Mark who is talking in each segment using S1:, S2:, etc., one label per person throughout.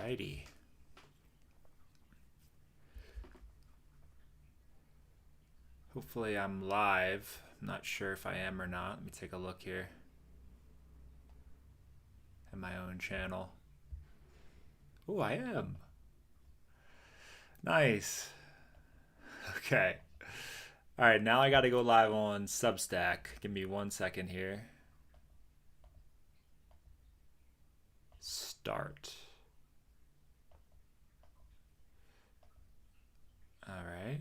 S1: Alrighty. Hopefully I'm live. I'm not sure if I am or not. Let me take a look here at my own channel. Oh, I am. Nice. Okay. All right, now I got to go live on Substack. Give me 1 second here. Start. All right.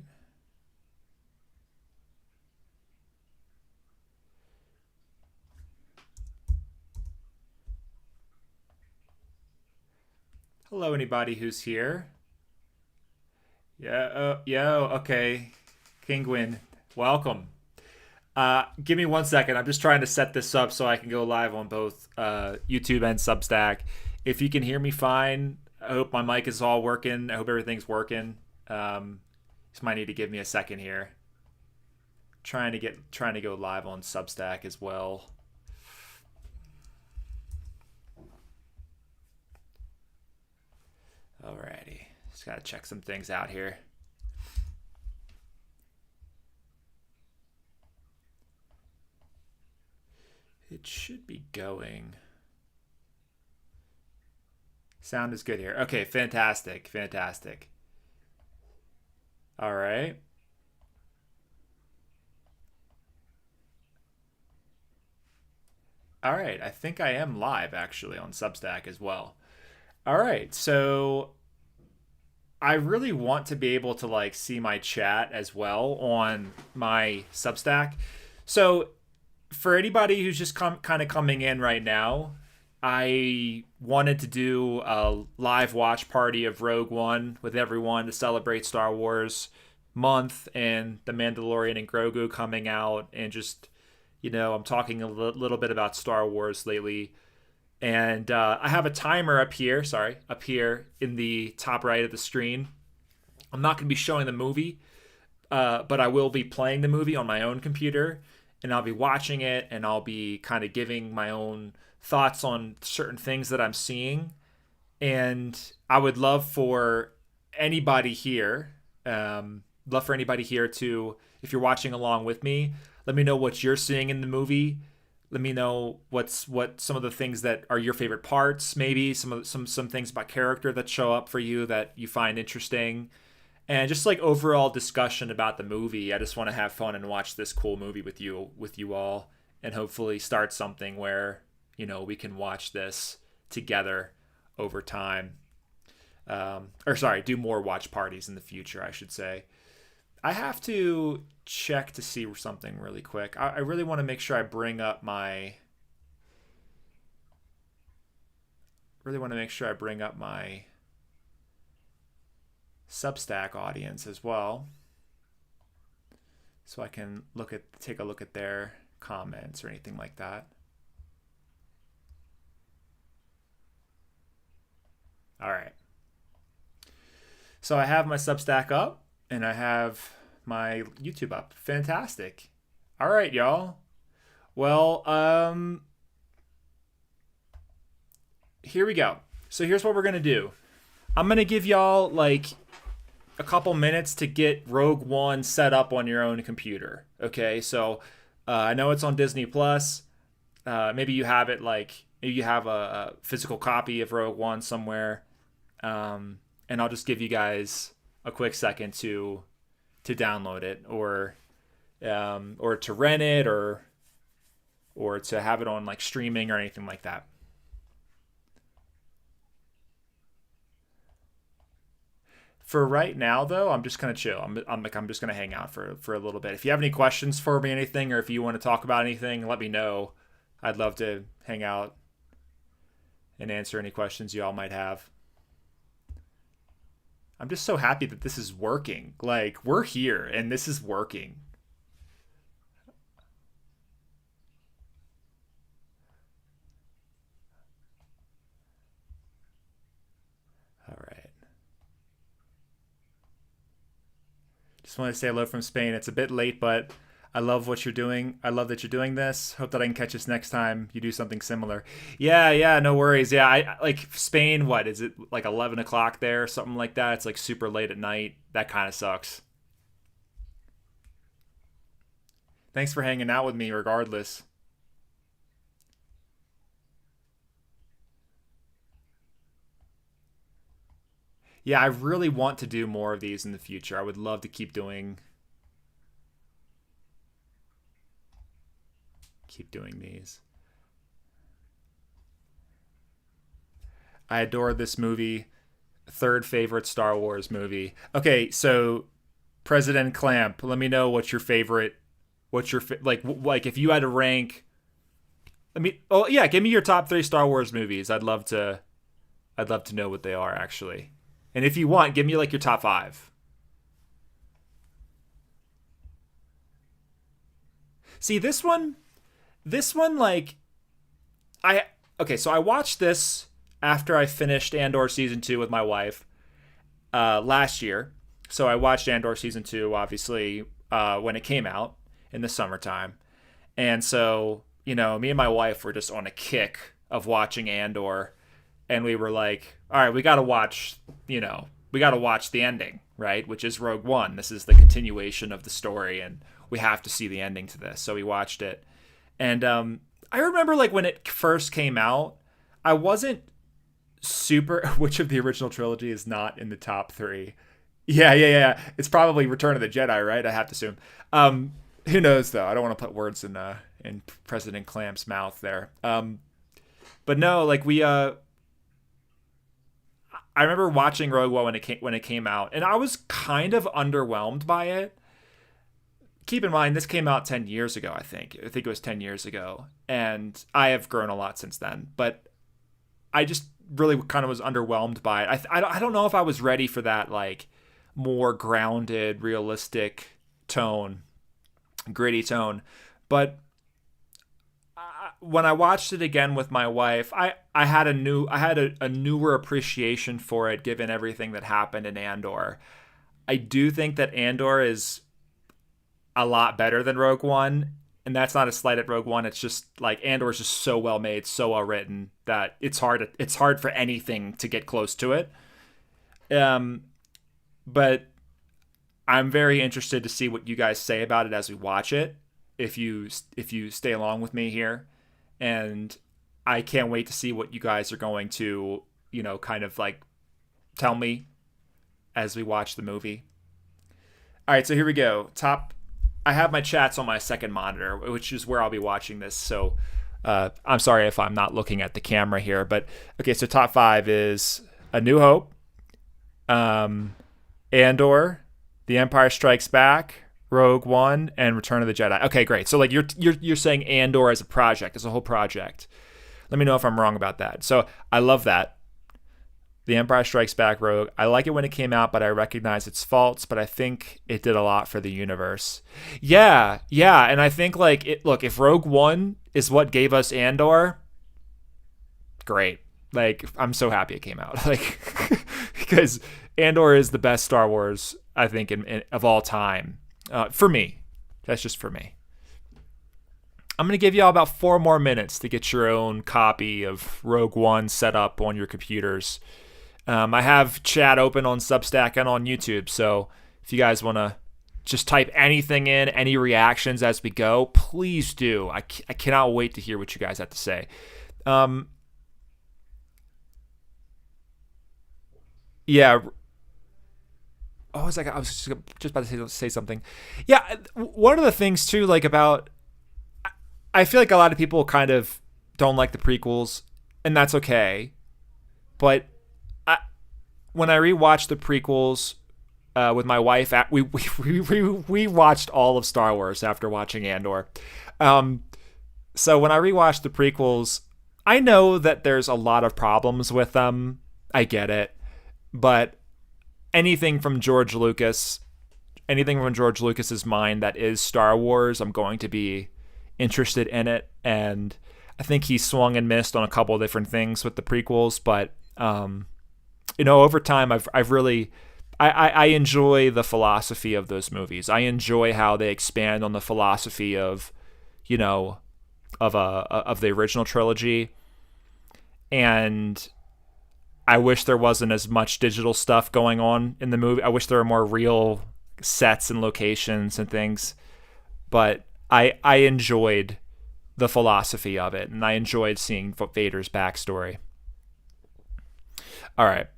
S1: Hello, anybody who's here. Yeah, yo, okay. Kingwin, welcome. Give me 1 second. I'm just trying to set this up so I can go live on both YouTube and Substack. If you can hear me fine, I hope my mic is all working. I hope everything's working. Just might need to give me a second here. Trying to go live on Substack as well. Alrighty, just gotta check some things out here. It should be going. Sound is good here. Okay, fantastic, fantastic. All right. All right, I think I am live actually on Substack as well. All right, so I really want to be able to like see my chat as well on my Substack. So for anybody who's just kind of coming in right now, I wanted to do a live watch party of Rogue One with everyone to celebrate Star Wars month and The Mandalorian and Grogu coming out, and just, I'm talking a little bit about Star Wars lately. And I have a timer up here, in the top right of the screen. I'm not going to be showing the movie, but I will be playing the movie on my own computer, and I'll be watching it, and I'll be kind of giving my own thoughts on certain things that I'm seeing. And I would love for anybody here, to, if you're watching along with me, let me know what you're seeing in the movie. Let me know what some of the things that are your favorite parts, maybe some things about character that show up for you that you find interesting, and just like overall discussion about the movie. I just want to have fun and watch this cool movie with you all, and hopefully start something where we can watch this together over time. Do more watch parties in the future, I should say. I have to check to see something really quick. I really want to make sure I bring up my Substack audience as well, so I can take a look at their comments or anything like that. All right. So I have my Substack up, and I have my YouTube up. Fantastic. All right, y'all. Well, here we go. So here's what we're going to do. I'm going to give y'all like a couple minutes to get Rogue One set up on your own computer. Okay, so I know it's on Disney Plus. Maybe you have it maybe you have a physical copy of Rogue One somewhere. And I'll just give you guys a quick second to download it, or to rent it, or to have it on like streaming or anything like that. For right now, though, I'm just gonna chill. I'm just gonna hang out for a little bit. If you have any questions for me, anything, or if you want to talk about anything, let me know. I'd love to hang out and answer any questions you all might have. I'm just so happy that this is working. Like, we're here and this is working. All right. Just want to say hello from Spain. It's a bit late, but I love what you're doing. I love that you're doing this. Hope that I can catch us next time you do something similar. Yeah, yeah, no worries. Yeah, like Spain. What is it, like 11 o'clock there, something like that? It's like super late at night. That kind of sucks. Thanks for hanging out with me, regardless. Yeah, I really want to do more of these in the future. I would love to keep doing these. I adore this movie. Third favorite Star Wars movie. Okay, so President Clamp, let me know what's your favorite. What's your like if you had to rank? I mean, oh yeah, give me your top three Star Wars movies. I'd love to know what they are actually. And if you want, give me like your top five. See this one like I okay, so I watched this after I finished Andor season 2 with my wife last year. So I watched Andor season 2 obviously when it came out in the summertime. And so, me and my wife were just on a kick of watching Andor, and we were like, all right, we got to watch the ending, right? Which is Rogue One. This is the continuation of the story, and we have to see the ending to this. So we watched it. And I remember like when it first came out, I wasn't super which of the original trilogy is not in the top three. Yeah, yeah, yeah. It's probably Return of the Jedi, right? I have to assume. Who knows though? I don't want to put words in President Clamp's mouth there. But no, like I remember watching Rogue One when it came out, and I was kind of underwhelmed by it. Keep in mind, this came out 10 years ago, I think. I think it was 10 years ago, and I have grown a lot since then. But I just really kind of was underwhelmed by it. I don't know if I was ready for that like more grounded, realistic tone, gritty tone. But when I watched it again with my wife, I had a newer appreciation for it given everything that happened in Andor. I do think that Andor is a lot better than Rogue One, and that's not a slight at Rogue One. It's just like Andor is just so well made, so well written that it's hard for anything to get close to it. But I'm very interested to see what you guys say about it as we watch it. If you stay along with me here, and I can't wait to see what you guys are going to kind of like tell me as we watch the movie. All right, so here we go. I have my chats on my second monitor, which is where I'll be watching this. So I'm sorry if I'm not looking at the camera here, but okay. So top five is A New Hope, Andor, The Empire Strikes Back, Rogue One, and Return of the Jedi. Okay, great. So like you're saying Andor as a project, as a whole project. Let me know if I'm wrong about that. So I love that. The Empire Strikes Back, Rogue. I like it when it came out, but I recognize its faults, but I think it did a lot for the universe. Yeah, yeah, and I think like look, if Rogue One is what gave us Andor, great. Like I'm so happy it came out. Like because Andor is the best Star Wars I think of all time. For me. That's just for me. I'm going to give you all about 4 more minutes to get your own copy of Rogue One set up on your computers. I have chat open on Substack and on YouTube, so if you guys want to just type anything in, any reactions as we go, please do. I cannot wait to hear what you guys have to say. Yeah. Oh, I was just about to say something. Yeah, one of the things too, like about, I feel like a lot of people kind of don't like the prequels, and that's okay. But when I rewatched the prequels with my wife, we watched all of Star Wars after watching Andor. So when I rewatched the prequels, I know that there's a lot of problems with them. I get it, but anything from George Lucas's mind that is Star Wars, I'm going to be interested in it. And I think he swung and missed on a couple of different things with the prequels, but over time I've really I enjoy the philosophy of those movies. I enjoy how they expand on the philosophy of, you know, of the original trilogy. And I wish there wasn't as much digital stuff going on in the movie. I wish there were more real sets and locations and things. But I enjoyed the philosophy of it, and I enjoyed seeing Vader's backstory. All right.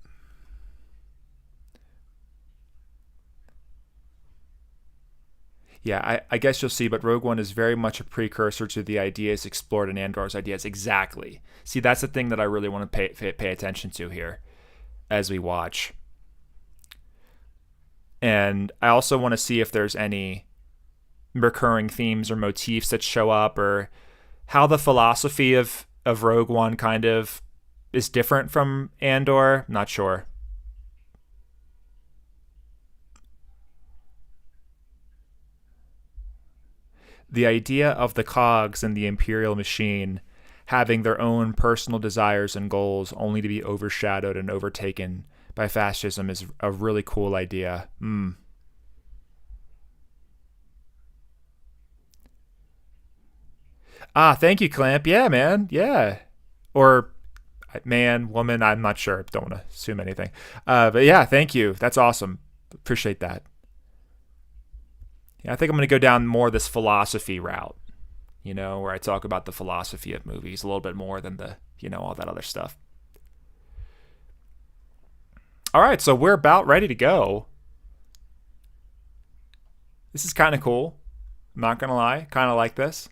S1: Yeah, I guess you'll see, but Rogue One is very much a precursor to the ideas explored in Andor's ideas. Exactly. See, that's the thing that I really want to pay attention to here as we watch. And I also want to see if there's any recurring themes or motifs that show up, or how the philosophy of Rogue One kind of is different from Andor. Not sure. The idea of the cogs in the Imperial machine having their own personal desires and goals only to be overshadowed and overtaken by fascism is a really cool idea. Ah, thank you, Clamp. Yeah, man. Yeah. Or man, woman, I'm not sure. Don't want to assume anything. But yeah, thank you. That's awesome. Appreciate that. Yeah, I think I'm going to go down more this philosophy route, where I talk about the philosophy of movies a little bit more than all that other stuff. All right, so we're about ready to go. This is kind of cool. I'm not going to lie. Kind of like this.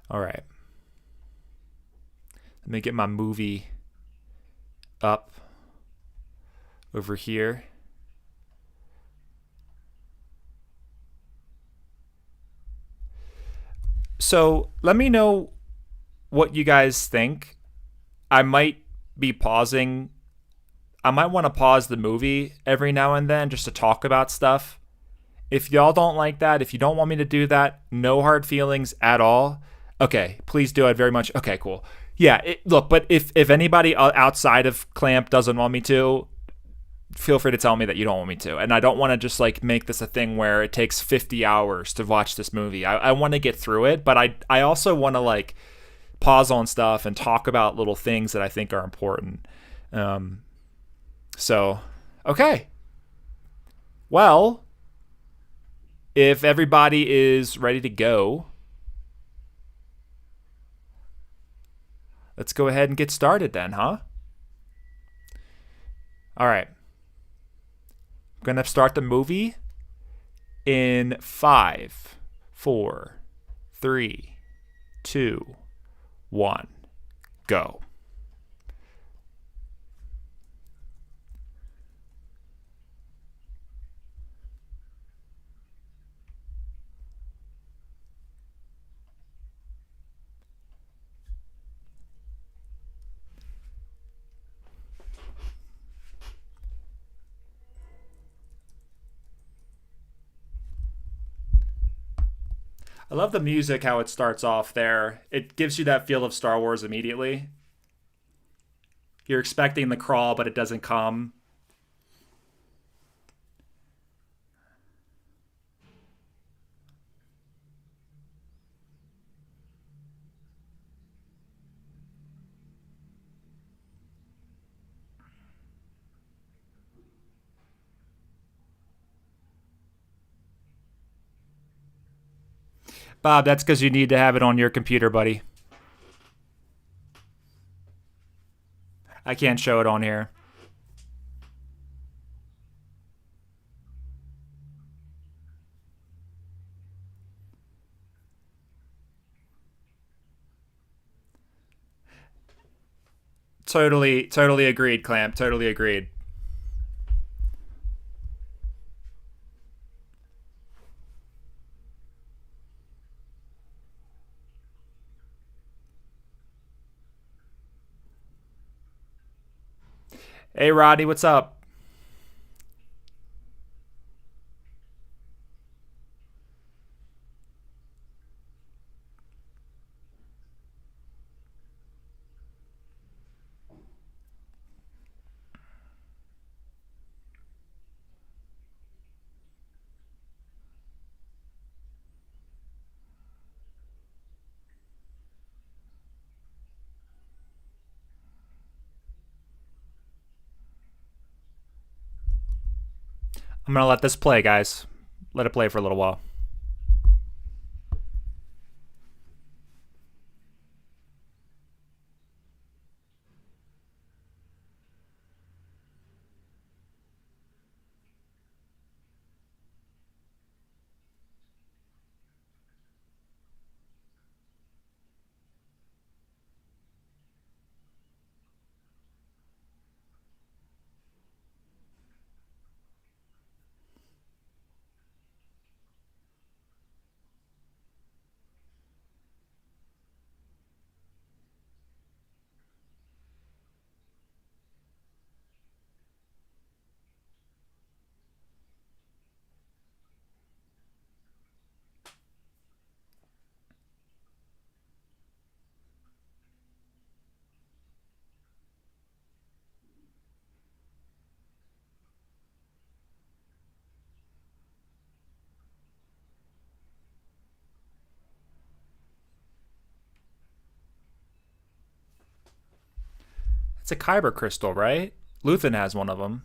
S1: All right. Let me get my movie up over here. So let me know what you guys think. I might be pausing. I might want to pause the movie every now and then just to talk about stuff. If y'all don't like that, if you don't want me to do that, no hard feelings at all. Okay, please do it very much. Okay, cool. Yeah, look, but if anybody outside of Clamp doesn't want me to, feel free to tell me that you don't want me to. And I don't want to just make this a thing where it takes 50 hours to watch this movie. I want to get through it, but I also want to pause on stuff and talk about little things that I think are important. So, okay. Well, if everybody is ready to go, let's go ahead and get started then, huh? All right. I'm going to start the movie in 5, 4, 3, 2, 1, go. I love the music, how it starts off there. It gives you that feel of Star Wars immediately. You're expecting the crawl, but it doesn't come. Bob, that's because you need to have it on your computer, buddy. I can't show it on here. Totally agreed, Clamp. Totally agreed. Hey, Rodney, what's up? I'm gonna let this play, guys. Let it play for a little while. It's a kyber crystal, right? Luthen has one of them.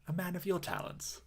S1: A man of your talents.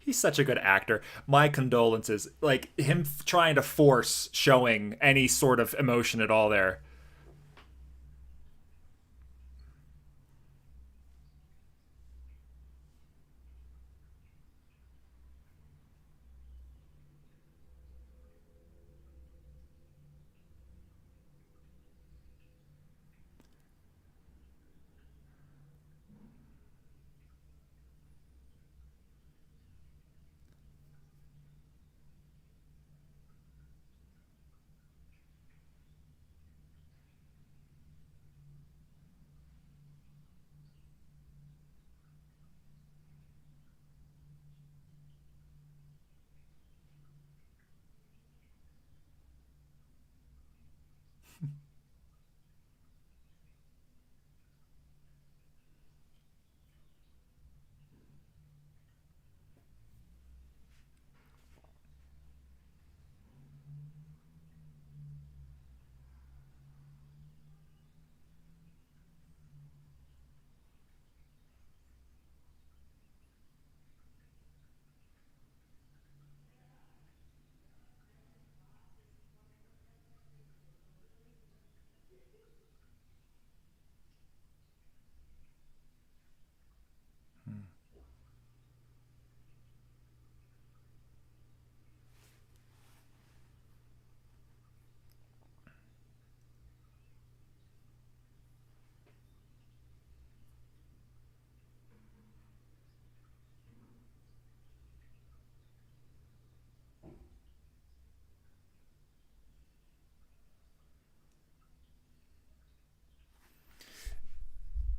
S1: He's such a good actor. My condolences. Like him trying to force showing any sort of emotion at all there.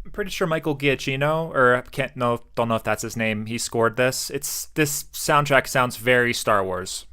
S1: I'm pretty sure Michael Giacchino, or can't know, don't know if that's his name. He scored this. It's this soundtrack sounds very Star Wars.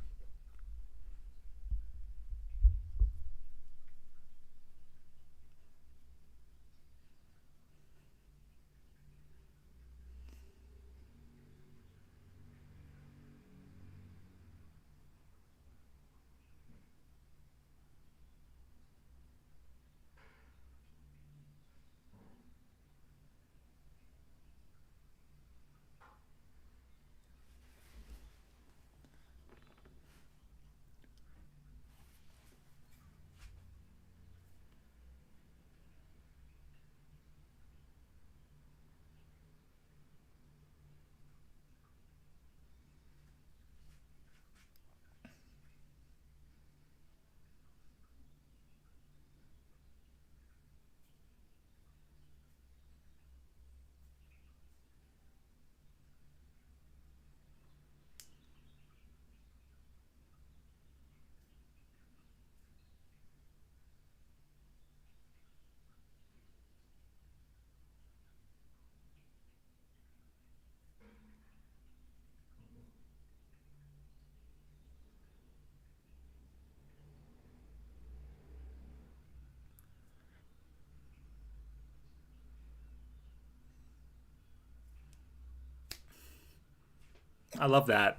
S1: I love that.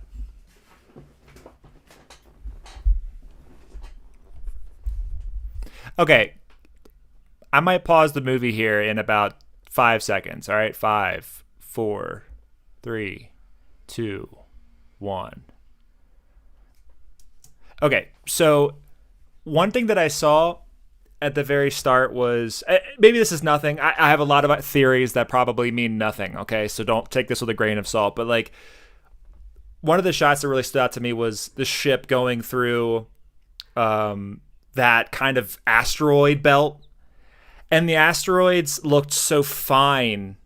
S1: Okay, I might pause the movie here in about 5 seconds. All right, five, four, three, two, one. Okay, so one thing that I saw at the very start was maybe this is nothing. I have a lot of theories that probably mean nothing. Okay, so don't take this with a grain of salt. But like one of the shots that really stood out to me was the ship going through that kind of asteroid belt, and the asteroids looked so fine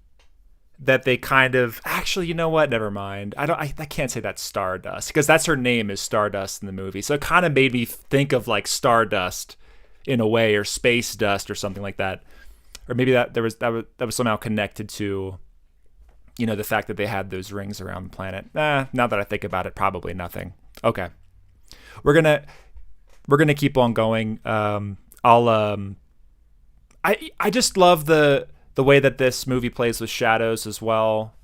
S1: that they kind of actually, you know what? Never mind. I can't say that's Stardust because that's her name is Stardust in the movie. So it kind of made me think of like Stardust in a way, or space dust, or something like that, or maybe that was somehow connected to, the fact that they had those rings around the planet. Now that I think about it, probably nothing. Okay, we're gonna keep on going. I just love the way that this movie plays with shadows as well.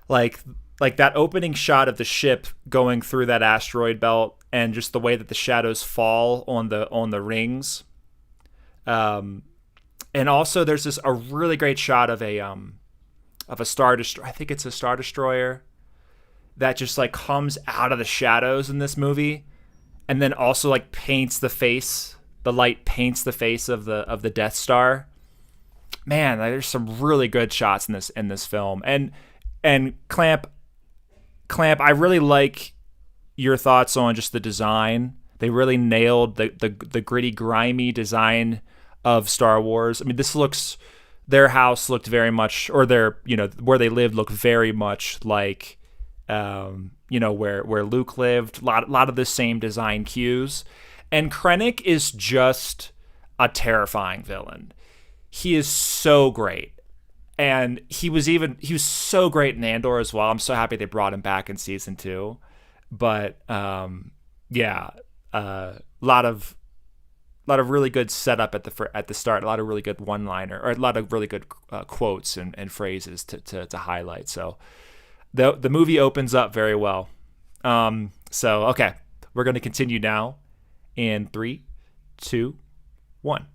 S1: Like like that opening shot of the ship going through that asteroid belt, and just the way that the shadows fall on the rings. Um, and also there's this a really great shot of a star destroyer. I think it's a star destroyer that just like comes out of the shadows in this movie, and then also like paints the face. The light paints the face of the Death Star. Man, there's some really good shots in this film. And Clamp, I really like your thoughts on just the design. They really nailed the gritty, grimy design of Star Wars. I mean, their house looked very much, or their, where they lived looked very much like, where Luke lived. Lot of the same design cues. And Krennic is just a terrifying villain. He is so great. And he was so great in Andor as well. I'm so happy they brought him back in season 2. But yeah, lot of really good setup at the start. A lot of really good one-liner, or a lot of really good quotes and phrases to highlight. So the movie opens up very well. So okay, we're going to continue now in 3, 2, 1.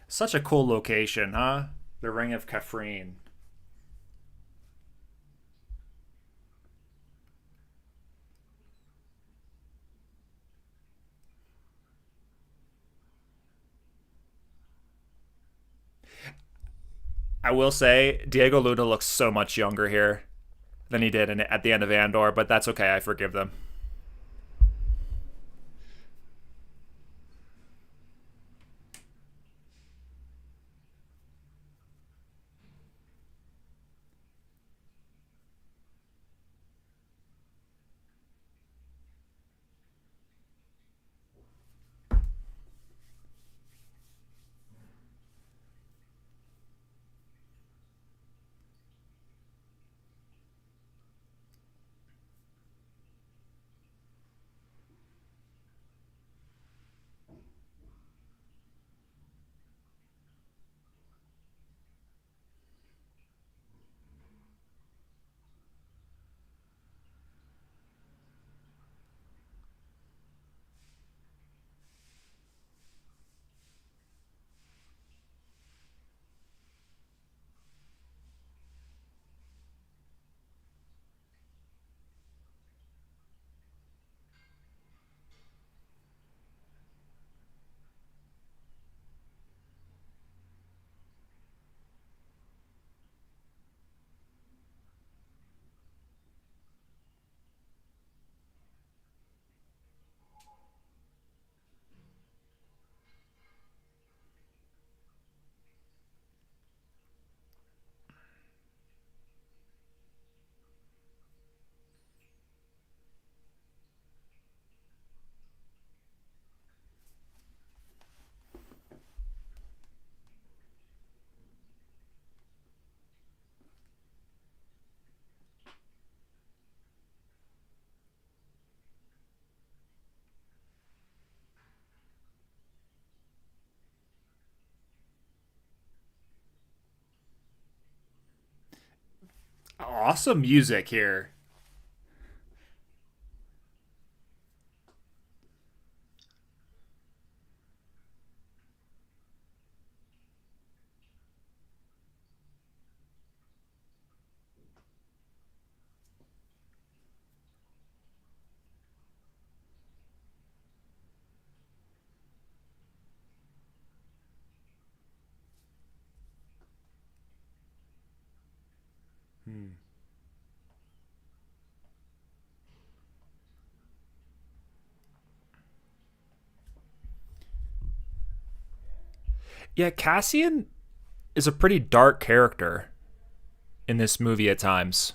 S1: Such a cool location, huh? The Ring of Kafrine. I will say Diego Luna looks so much younger here than he did at the end of Andor, but that's okay. I forgive them. awesome music here. Hmm. Yeah, Cassian is a pretty dark character in this movie at times.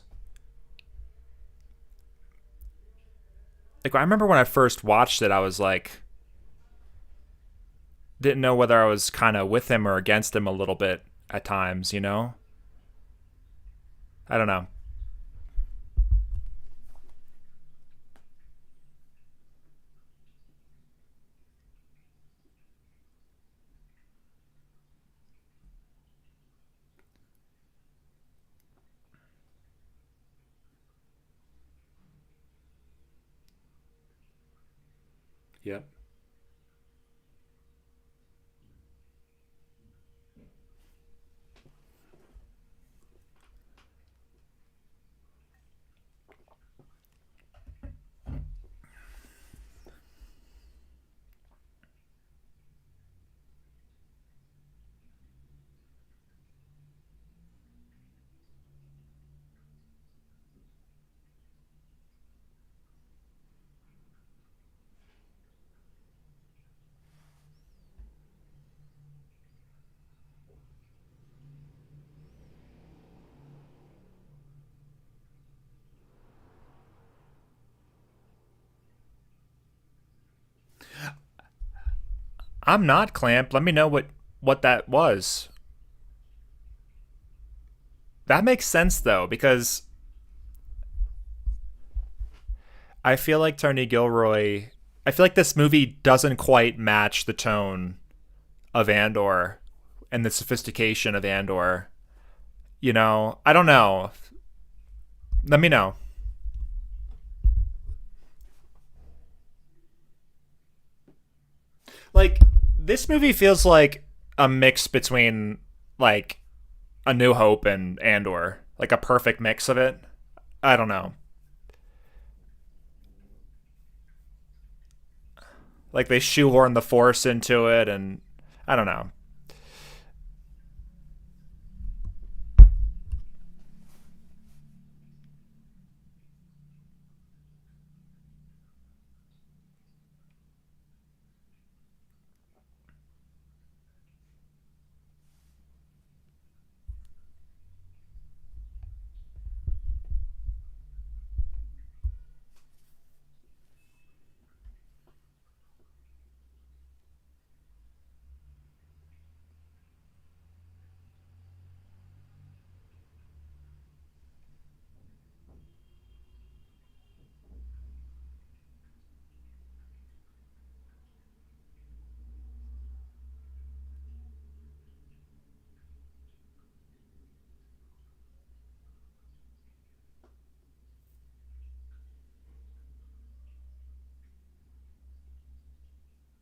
S1: Like I remember when I first watched it, I was like, didn't know whether I was kind of with him or against him a little bit at times. I don't know. Yep. I'm not Clamp. Let me know what that was. That makes sense though, because I feel like Tony Gilroy. I feel like this movie doesn't quite match the tone of Andor and the sophistication of Andor. I don't know. Let me know. Like this movie feels like a mix between like A New Hope and Andor, like a perfect mix of it. I don't know. Like they shoehorn the Force into it, and I don't know.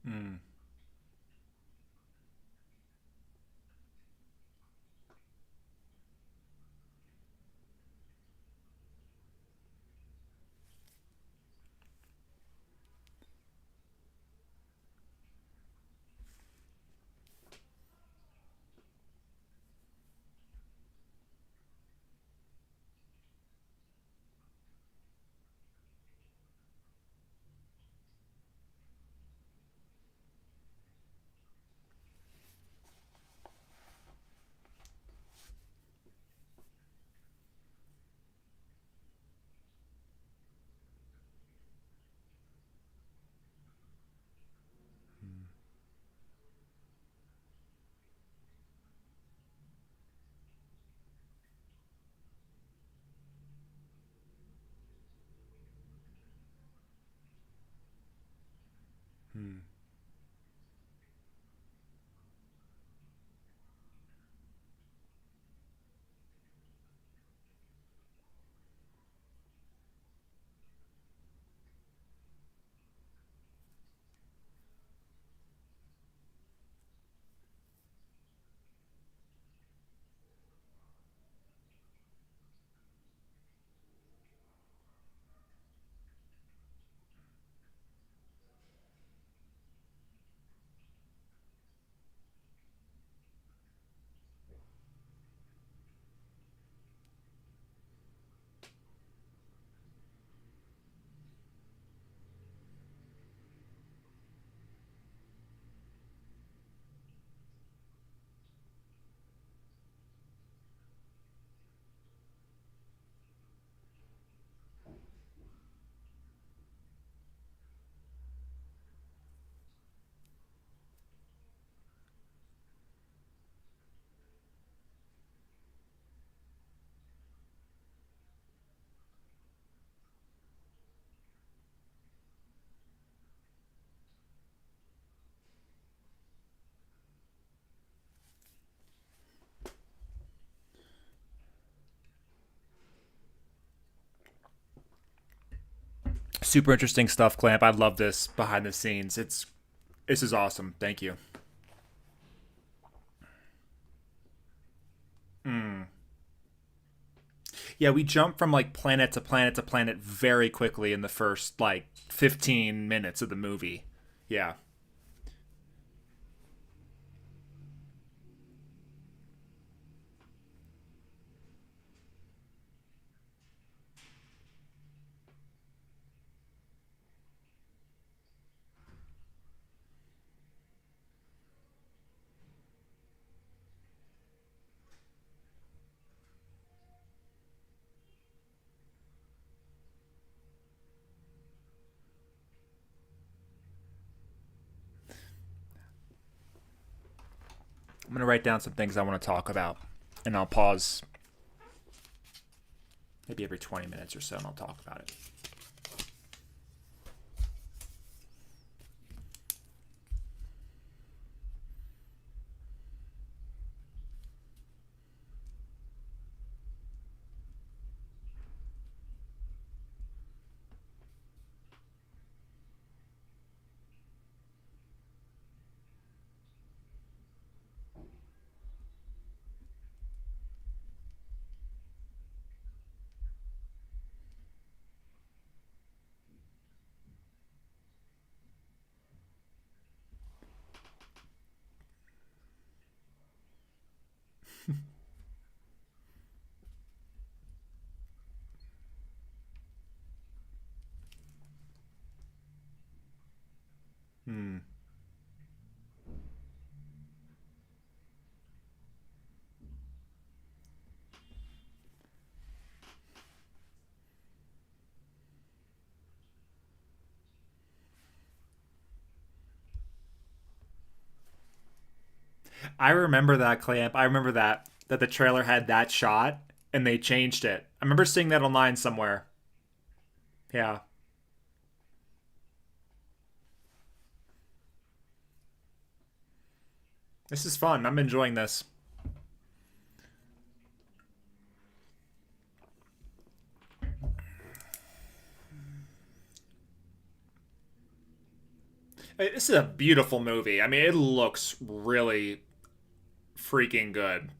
S1: Mm. Super interesting stuff, Clamp. I love this behind the scenes. This is awesome. Thank you. Yeah, we jump from like planet to planet to planet very quickly in the first like 15 minutes of the movie. Yeah. I'm going to write down some things I want to talk about, and I'll pause maybe every 20 minutes or so, and I'll talk about it. Hmm. I remember that, Clamp. I remember that the trailer had that shot and they changed it. I remember seeing that online somewhere. Yeah. This is fun. I'm enjoying this. This is a beautiful movie. I mean, it looks really freaking good.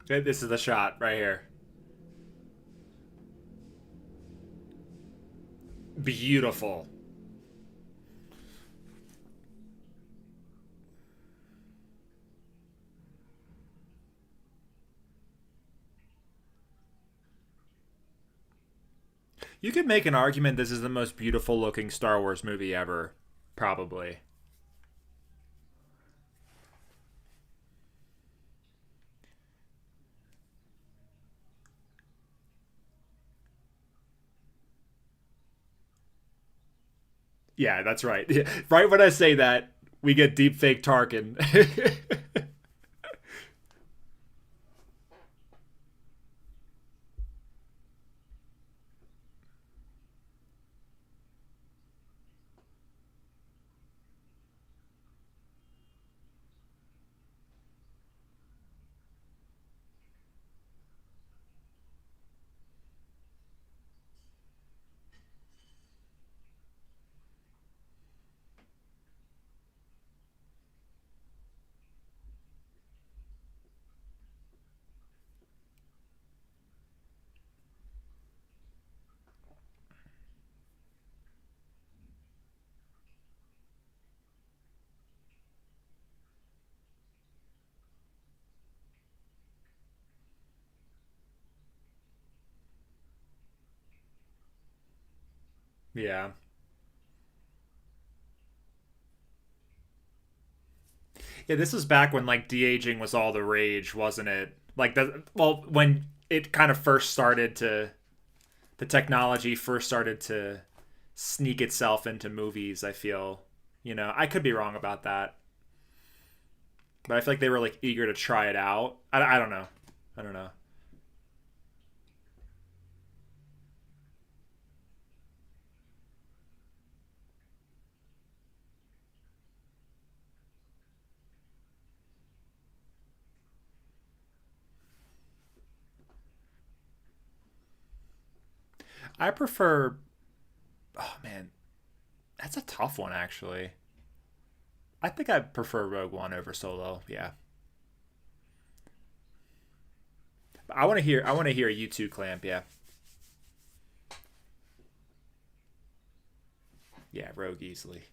S1: This is the shot right here. Beautiful. You could make an argument this is the most beautiful looking Star Wars movie ever. Probably. Yeah, that's right. Right when I say that, we get deep fake Tarkin. Yeah. Yeah, this was back when like de-aging was all the rage, wasn't it? Like the well, when it kind of first started to the technology first started to sneak itself into movies, I feel. I could be wrong about that, but I feel like they were like eager to try it out. I don't know. I don't know. I prefer. Oh man, that's a tough one actually. I think I prefer Rogue One over Solo. Yeah, I want to hear. I want to hear you two clamp. Yeah, yeah, Rogue easily.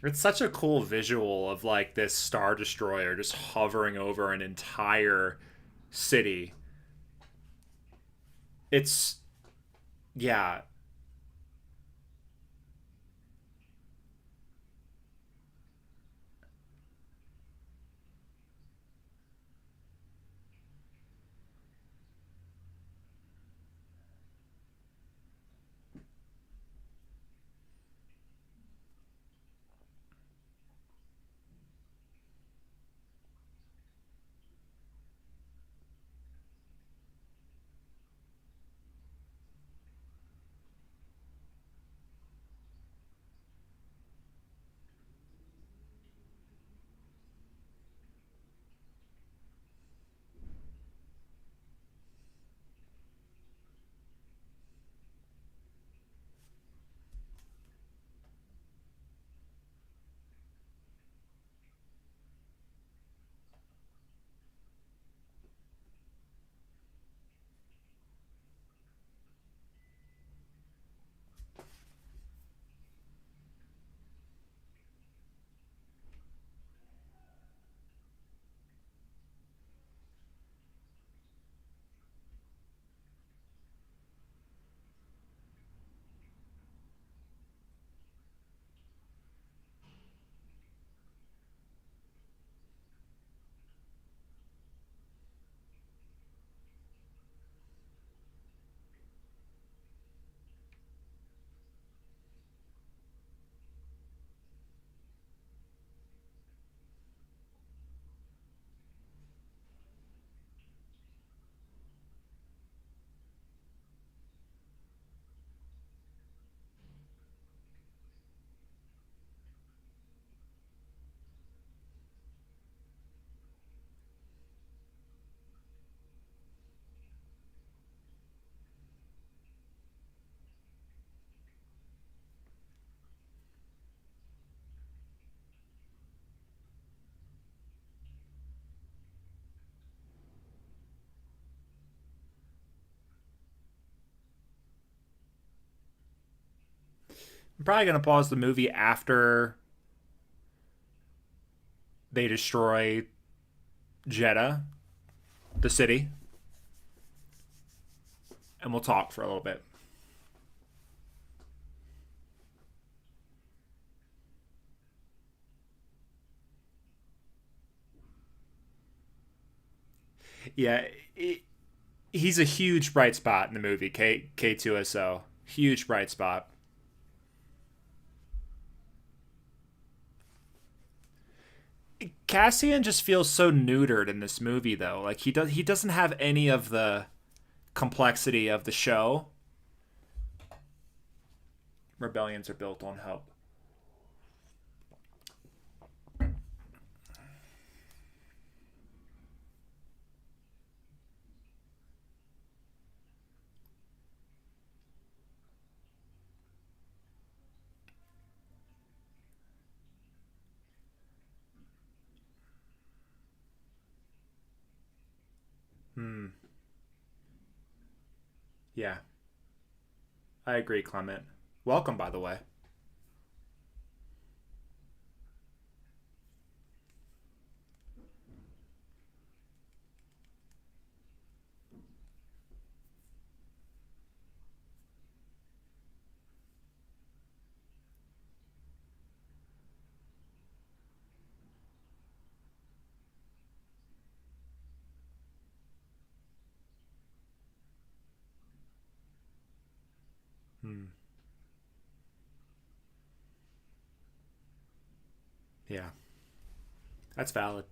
S1: It's such a cool visual of like this star destroyer just hovering over an entire city. It's yeah, I'm probably gonna pause the movie after they destroy Jeddah, the city, and we'll talk for a little bit. Yeah, it, he's a huge bright spot in the movie. K2SO, huge bright spot. Cassian just feels so neutered in this movie, though. Like he doesn't have any of the complexity of the show. Rebellions are built on hope. Hmm. Yeah, I agree, Clement. Welcome, by the way. Hmm. Yeah, that's valid.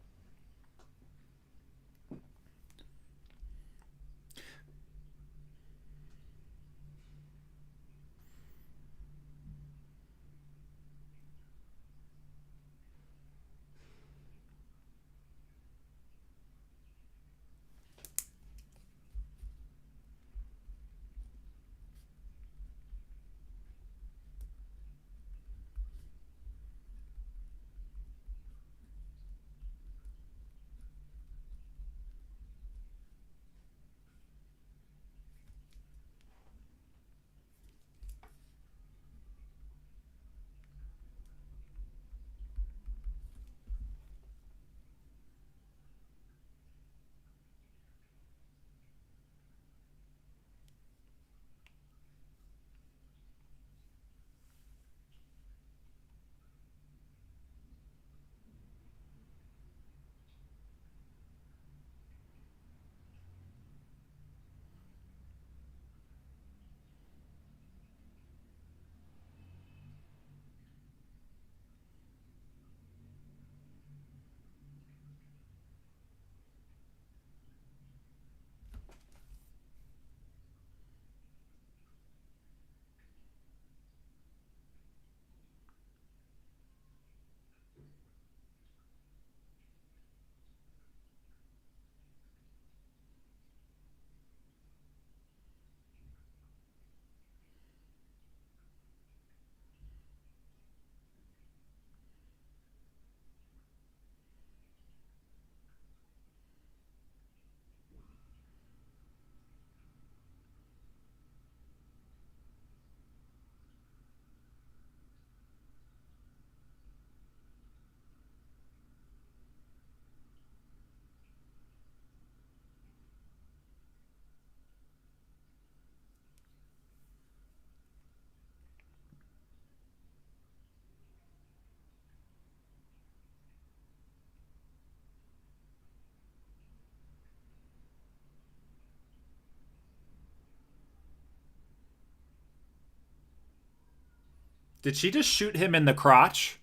S1: Did she just shoot him in the crotch?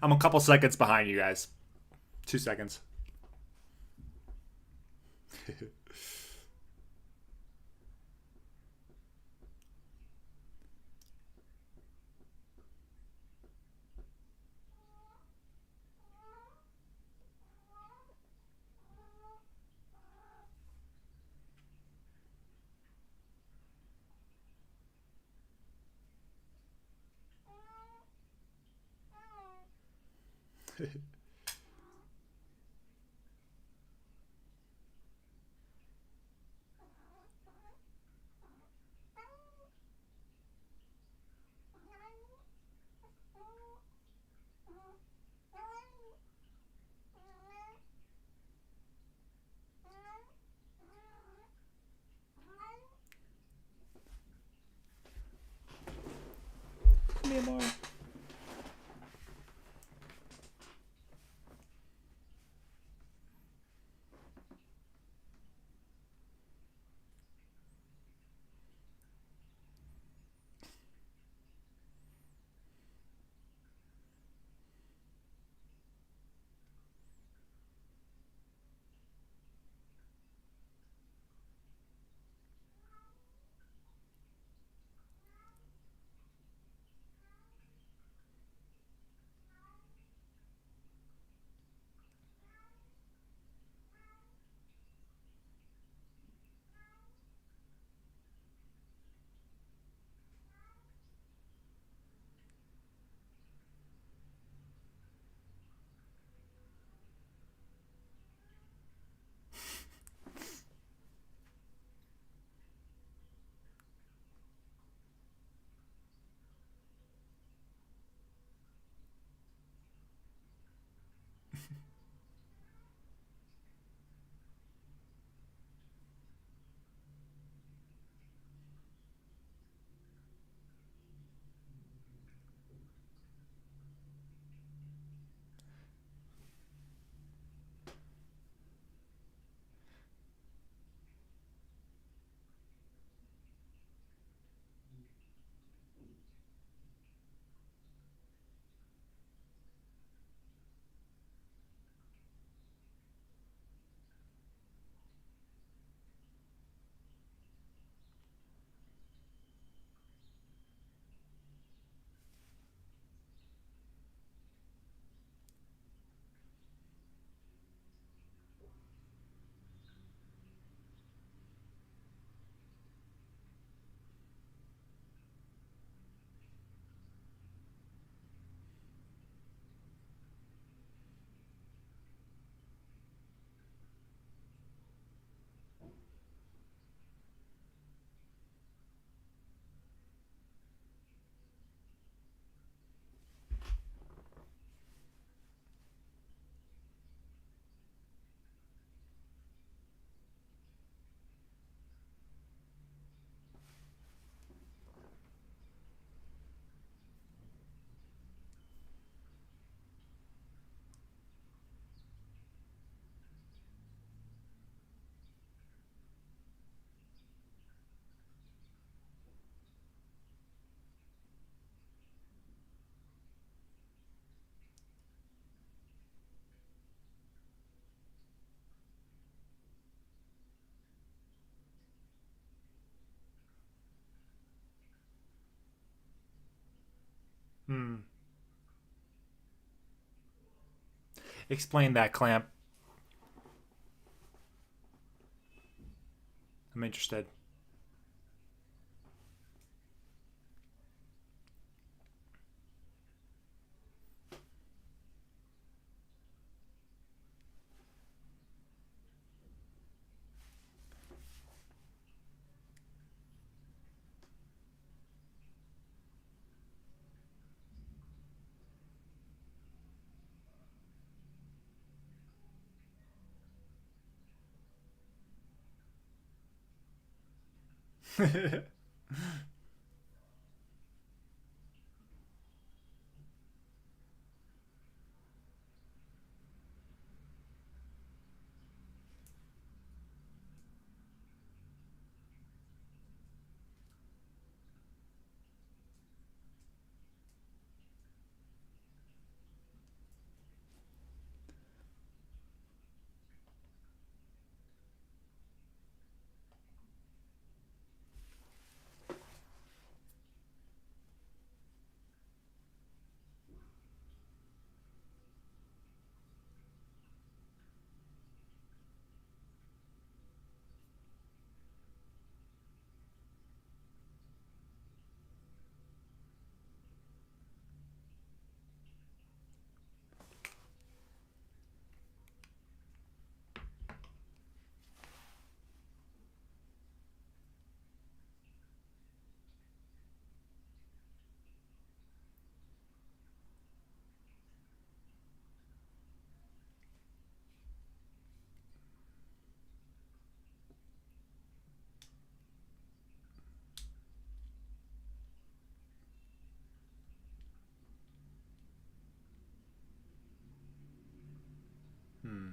S1: I'm a couple seconds behind you guys. 2 seconds. Hmm. Explain that, Clamp. I'm interested. Hmm.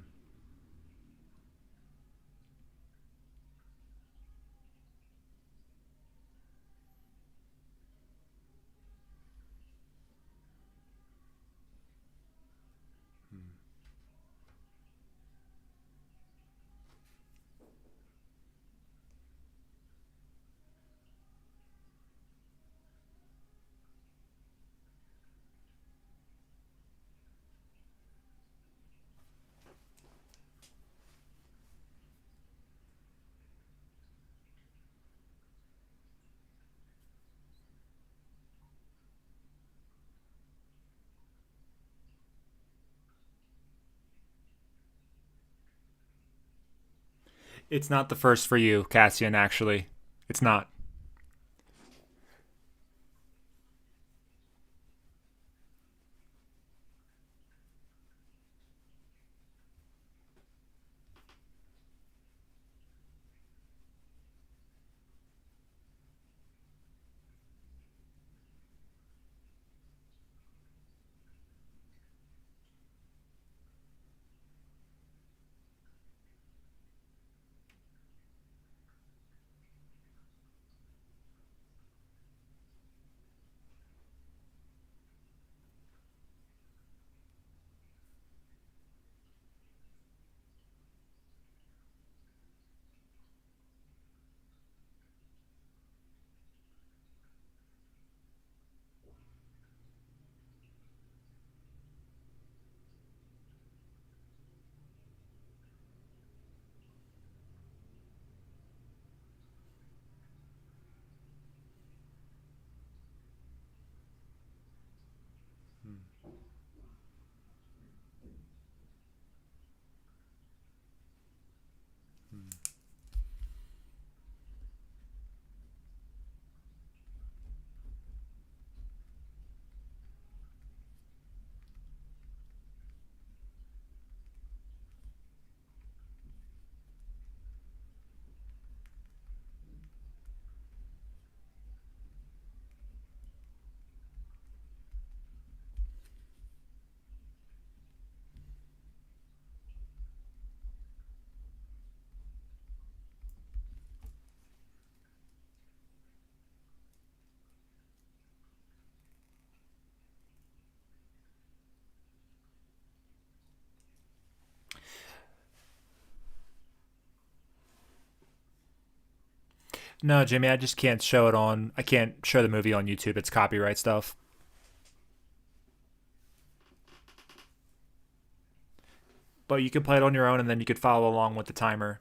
S1: It's not the first for you, Cassian, actually. It's not. No, Jimmy, I just can't show it on. I can't show the movie on YouTube. It's copyright stuff. but you could play it on your own and then you could follow along with the timer.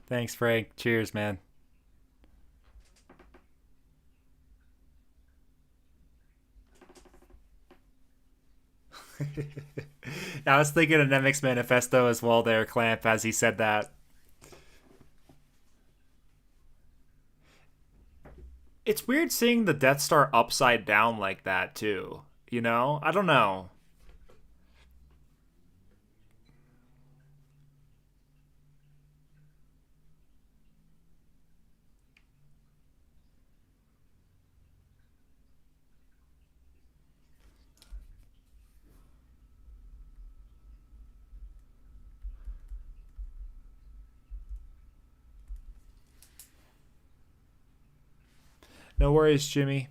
S1: Thanks, Frank. Cheers, man. I was thinking of Nemec's manifesto as well there, Clamp, as he said that. It's weird seeing the Death Star upside down like that, too. You know? I don't know. No worries, Jimmy.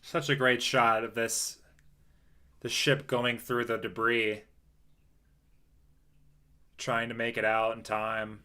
S1: Such a great shot of this the ship going through the debris, trying to make it out in time.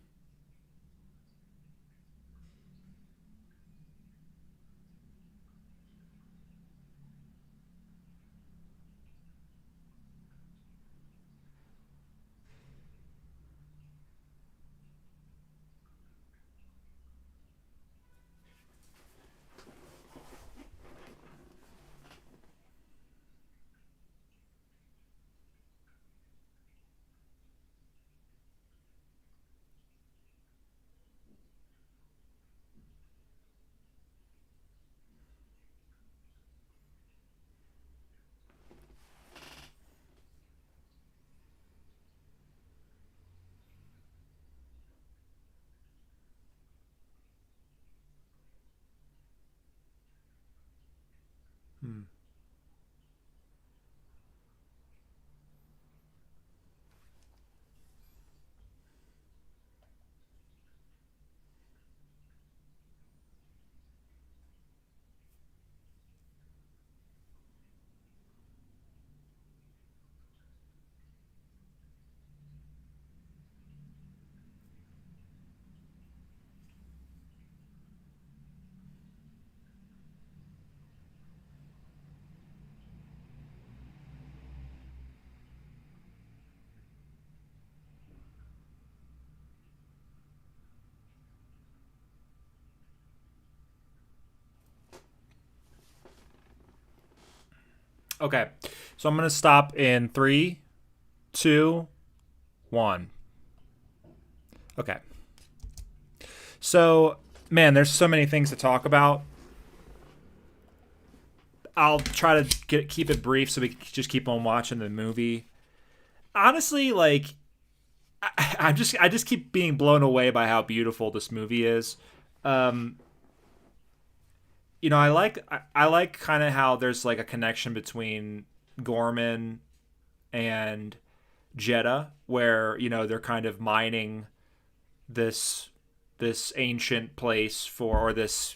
S1: Hmm. Okay, so I'm gonna stop in three, two, one. Okay. So, man, there's so many things to talk about. I'll try to keep it brief so we can just keep on watching the movie. Honestly, like I just keep being blown away by how beautiful this movie is. Um, I like kind of how there's like a connection between Gorman and Jeddah, where they're kind of mining this ancient place for, or this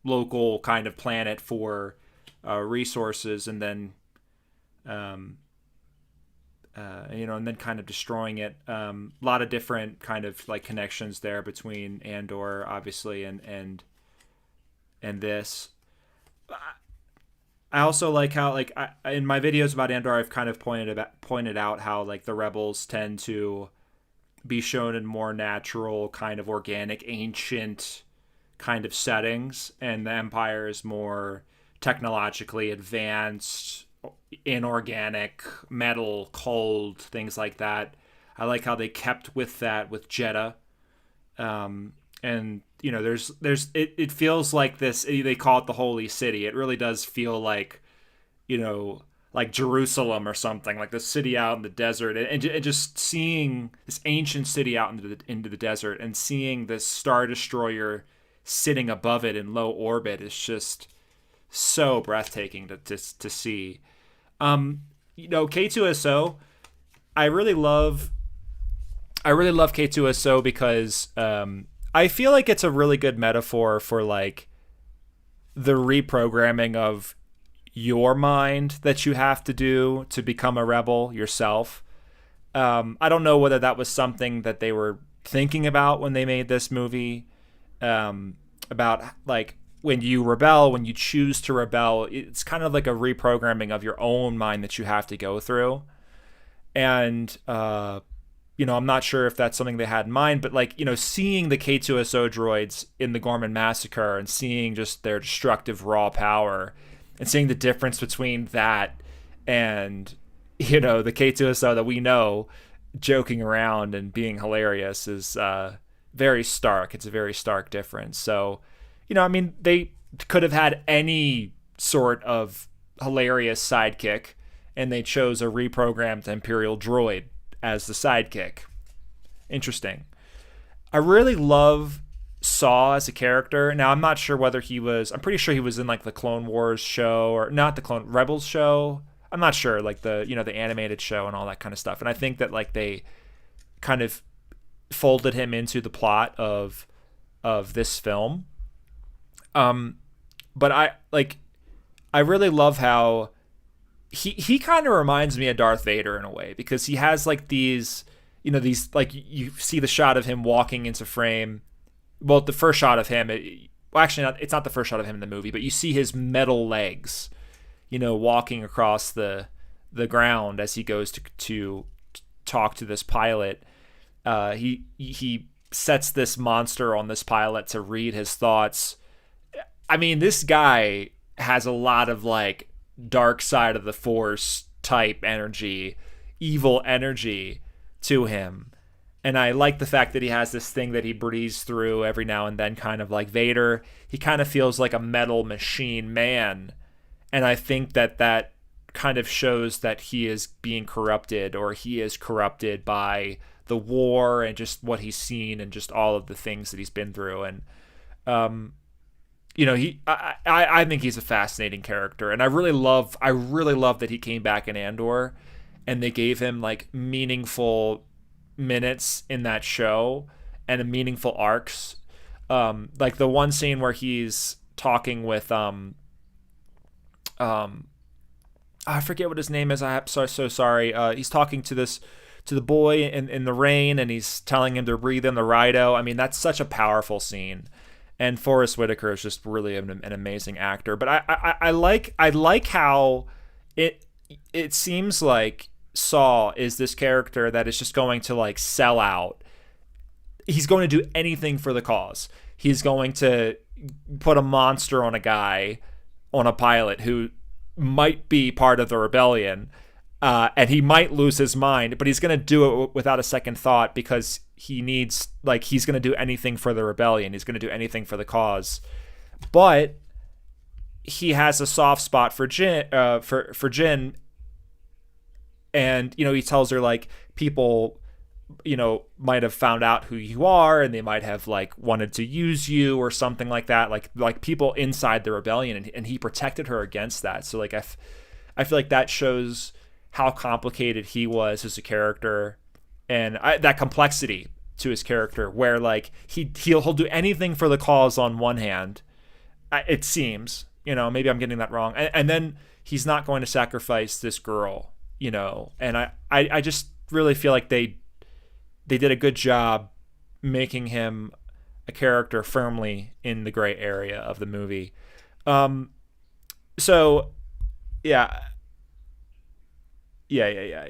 S1: local kind of planet for resources, and then um, and then kind of destroying it. A lot of different kind of like connections there between Andor, obviously, and this. I also like how, like, in my videos about Andor, I've kind of pointed out how like the rebels tend to be shown in more natural, kind of organic, ancient kind of settings, and the Empire is more technologically advanced, inorganic, metal, cold, things like that. I like how they kept with that with Jeddah. And it feels like this. They call it the Holy City. It really does feel like, like Jerusalem or something, like the city out in the desert, and just seeing this ancient city out into the desert, and seeing this Star Destroyer sitting above it in low orbit is just so breathtaking to see. K2SO, I really love K2SO because I feel like it's a really good metaphor for like the reprogramming of your mind that you have to do to become a rebel yourself. I don't know whether that was something that they were thinking about when they made this movie, about like when you rebel, when you choose to rebel, it's kind of like a reprogramming of your own mind that you have to go through. And I'm not sure if that's something they had in mind, but like, seeing the K2SO droids in the Gorman massacre, and seeing just their destructive raw power, and seeing the difference between that and, the K2SO that we know joking around and being hilarious is very stark. It's a very stark difference. So, they could have had any sort of hilarious sidekick, and they chose a reprogrammed Imperial droid as the sidekick. Interesting. I really love Saw as a character. Now, I'm not sure whether I'm pretty sure he was in like the Clone Wars show, or not the Clone Rebels show. I'm not sure, like the animated show and all that kind of stuff. And I think that like they kind of folded him into the plot of this film. But I really love how he kind of reminds me of Darth Vader in a way, because he has like these like, you see the shot of him walking into frame. Well, the first shot of him, it's not the first shot of him in the movie, but you see his metal legs, walking across the ground as he goes to talk to this pilot. He sets this monster on this pilot to read his thoughts. I mean, this guy has a lot of like dark side of the Force type energy, evil energy to him. And I like the fact that he has this thing that he breathes through every now and then, kind of like Vader. He kind of feels like a metal machine man. And I think that kind of shows that he is being corrupted, or he is corrupted by the war and just what he's seen and just all of the things that he's been through. And, I think he's a fascinating character. And I really love that he came back in Andor, and they gave him like meaningful minutes in that show and a meaningful arcs. Like the one scene where he's talking with I forget what his name is. I'm so sorry. He's talking to the boy in the rain, and he's telling him to breathe in the Rhino. I mean, that's such a powerful scene. And Forrest Whitaker is just really an amazing actor. But I like how it seems like Saw is this character that is just going to like sell out. He's going to do anything for the cause. He's going to put a monster on a guy, on a pilot who might be part of the rebellion, and he might lose his mind, but he's going to do it without a second thought, because he's going to do anything for the rebellion. He's going to do anything for the cause. But he has a soft spot for Jin, and he tells her like, people might have found out who you are, and they might have like wanted to use you or something like that, like people inside the rebellion, and he protected her against that. So like I feel like that shows how complicated he was as a character, and that complexity to his character, where like he'll do anything for the cause on one hand, it seems, maybe I'm getting that wrong, and then he's not going to sacrifice this girl, and I just really feel like they did a good job making him a character firmly in the gray area of the movie. So yeah, yeah.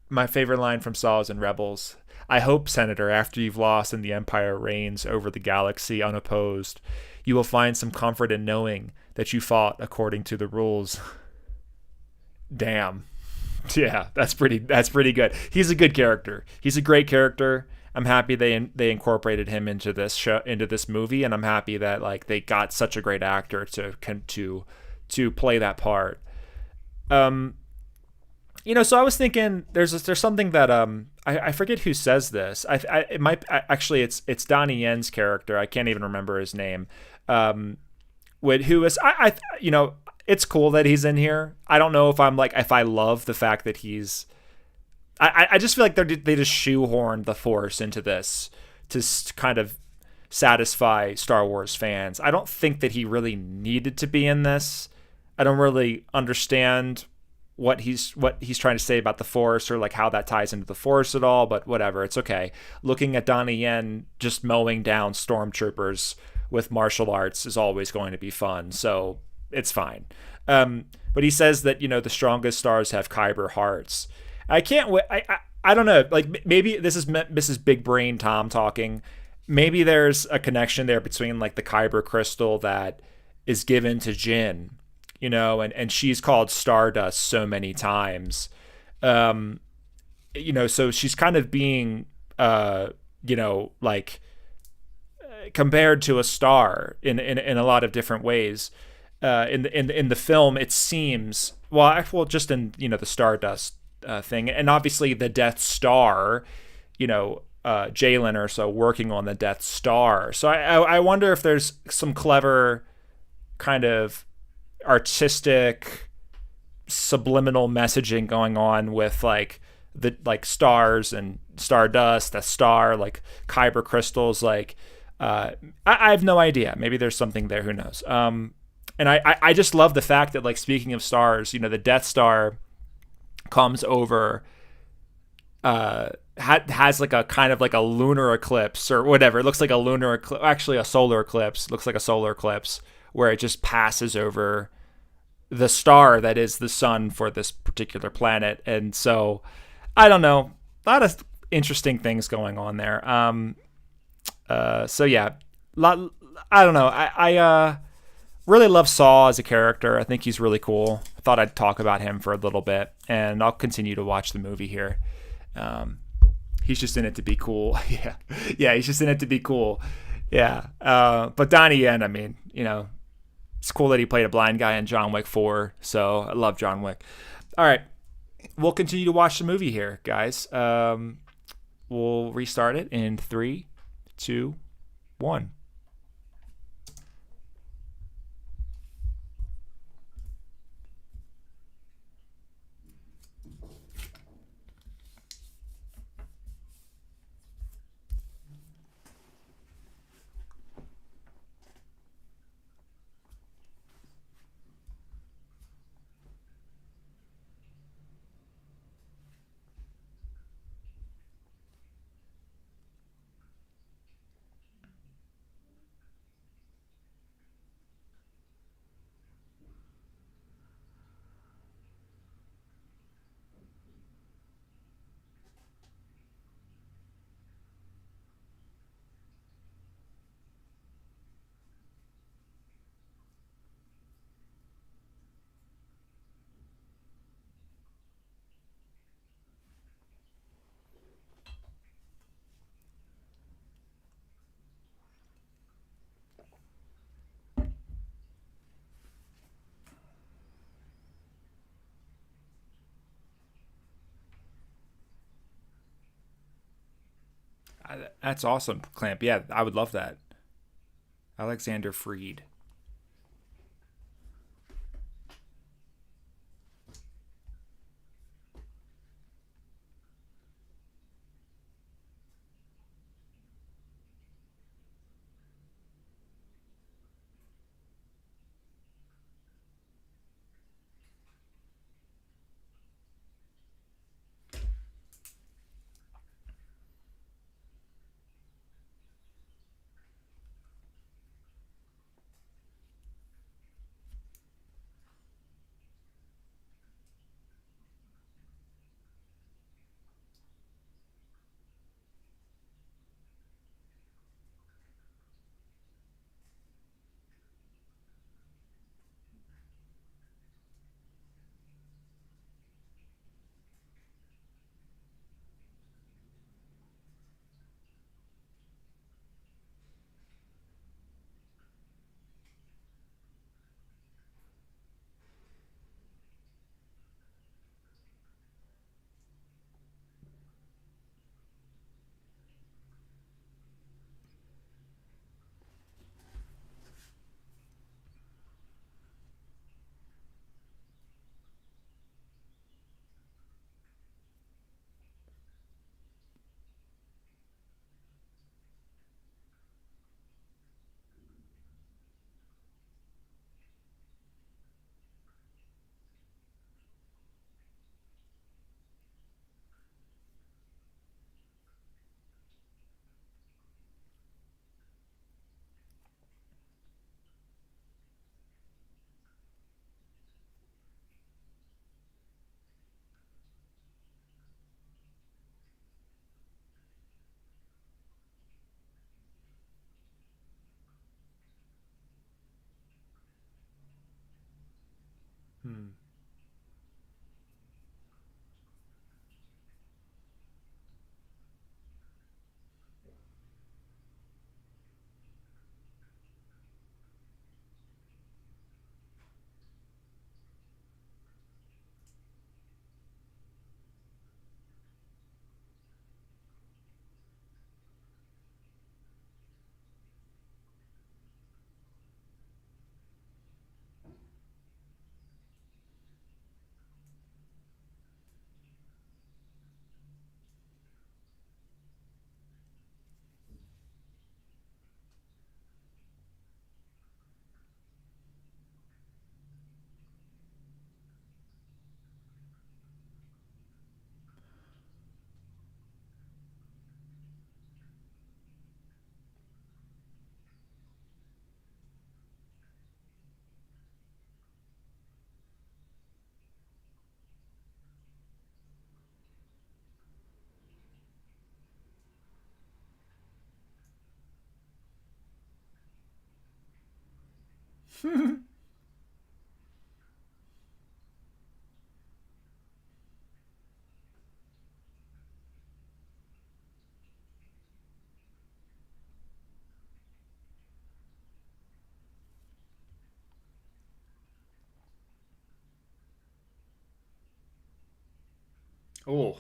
S1: My favorite line from Saw is in Rebels. I hope, Senator, after you've lost and the Empire reigns over the galaxy unopposed, you will find some comfort in knowing that you fought according to the rules. Damn. Yeah, that's pretty good. He's a good character. He's a great character. I'm happy they incorporated him into this movie, and I'm happy that like they got such a great actor to play that part. Um, so I was thinking there's something that I forget who says this. It might actually it's Donnie Yen's character. I can't even remember his name. Who is it's cool that he's in here. I don't know if I love the fact that he's. I just feel like they just shoehorned the Force into this to kind of satisfy Star Wars fans. I don't think that he really needed to be in this. I don't really understand what he's trying to say about the Force, or like how that ties into the Force at all, but whatever, it's okay. Looking at Donnie Yen just mowing down stormtroopers with martial arts is always going to be fun, so it's fine. But he says that the strongest stars have Kyber hearts. I can't wait. I don't know. Like maybe this is big brain Tom talking. Maybe there's a connection there between like the Kyber crystal that is given to Jin, and she's called Stardust so many times. So she's kind of being, like compared to a star in a lot of different ways. In the film, it seems just in the Stardust thing, and obviously the Death Star, Jalen or so working on the Death Star. So I wonder if there's some clever kind of artistic subliminal messaging going on with like the like stars and stardust, the star, like kyber crystals, like I have no idea. Maybe there's something there, who knows. And I just love the fact that, like, speaking of stars, the Death Star comes over, has like a kind of like a lunar eclipse or whatever. It looks like a lunar eclipse, actually a solar eclipse. Looks like a solar eclipse where it just passes over the star that is the sun for this particular planet. And so, I don't know, a lot of interesting things going on there. So yeah, I don't know. I really love Saw as a character. I think he's really cool. I thought I'd talk about him for a little bit, and I'll continue to watch the movie here. He's just in it to be cool. Yeah, he's just in it to be cool. Yeah, but Donnie Yen, I mean, it's cool that he played a blind guy in John Wick 4, so I love John Wick. All right, we'll continue to watch the movie here, guys. We'll restart it in 3, 2, 1. That's awesome, Clamp. Yeah, I would love that. Alexander Freed. Hmm. Oh.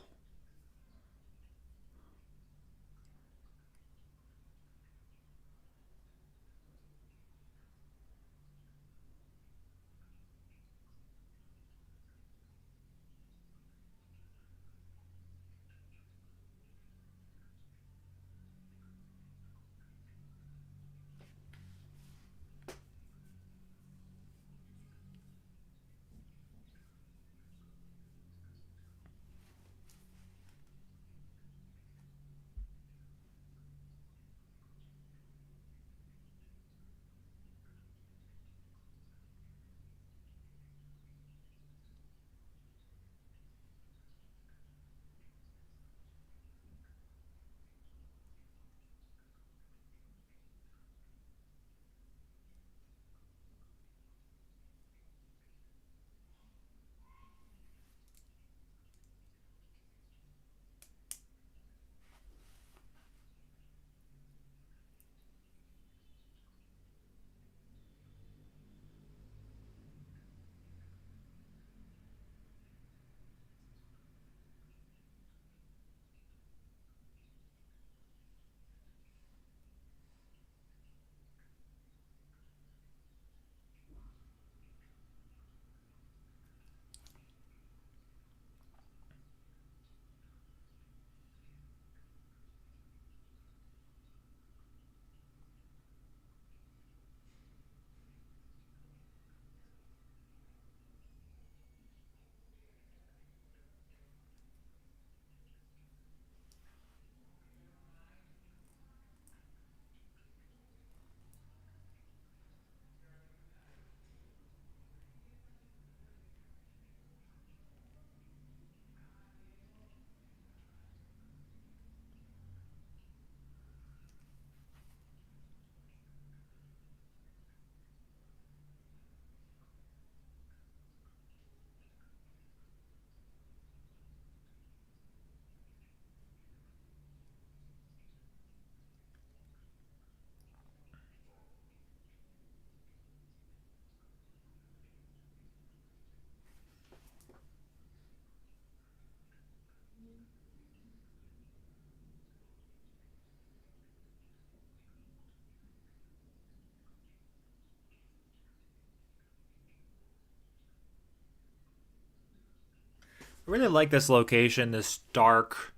S1: I really like this location, this dark,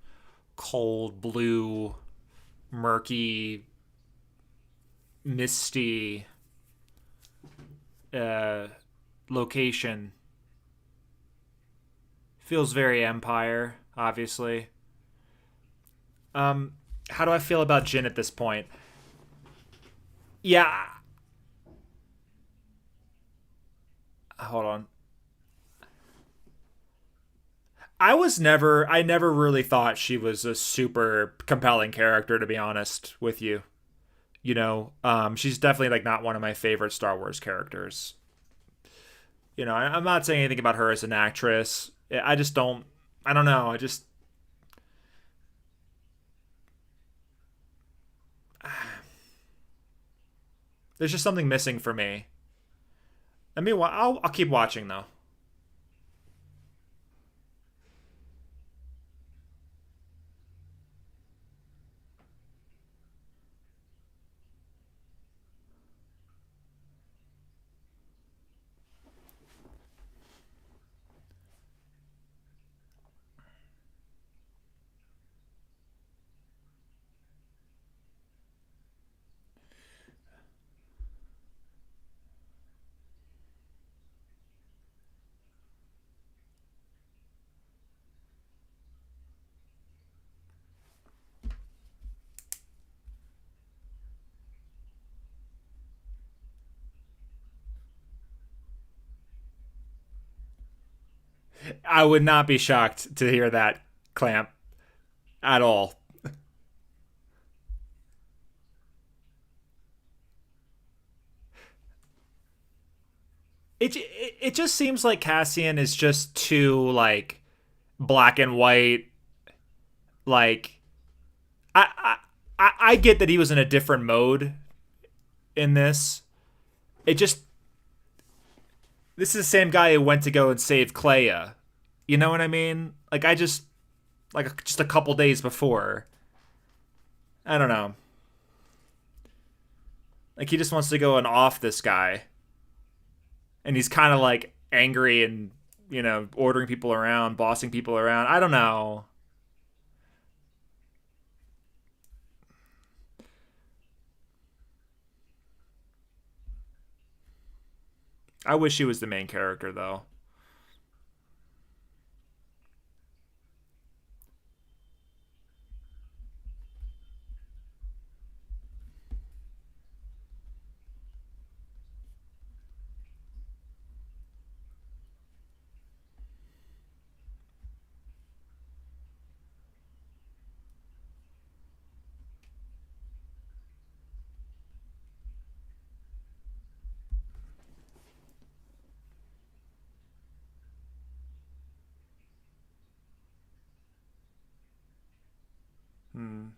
S1: cold blue, murky, misty uh, location. Feels very Empire, obviously. Um, how do I feel about Jin at this point? Yeah, hold on. I never really thought she was a super compelling character, to be honest with you. She's definitely like not one of my favorite Star Wars characters. I'm not saying anything about her as an actress. I just don't. I don't know. I just. There's just something missing for me. I mean, I'll keep watching though. I would not be shocked to hear that, Clamp, at all. It just seems like Cassian is just too like black and white. Like I I get that he was in a different mode in this. It just this is the same guy who went to go and save Clea. You know what I mean? Like I just like just a couple days before. I don't know. Like he just wants to go and off this guy, and he's kind of like angry and ordering people around, bossing people around. I don't know. I wish he was the main character though. Hmm.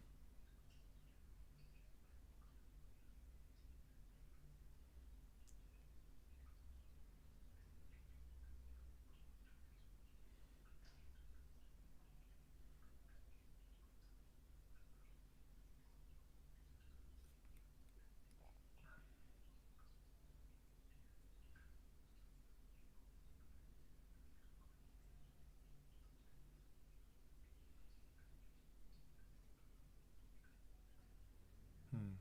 S1: Hmm.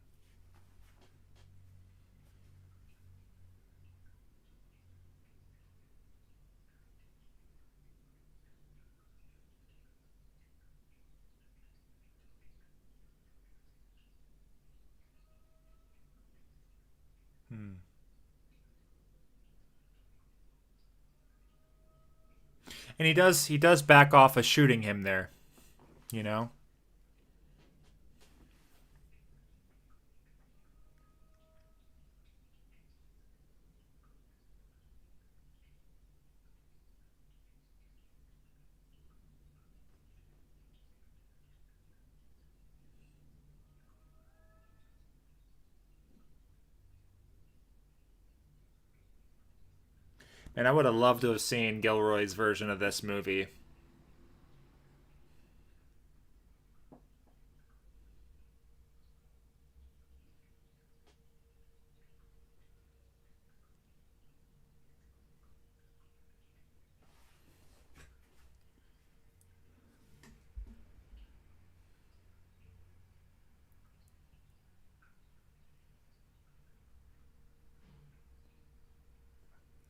S1: Hmm. And he does back off of shooting him there. You know. And I would have loved to have seen Gilroy's version of this movie.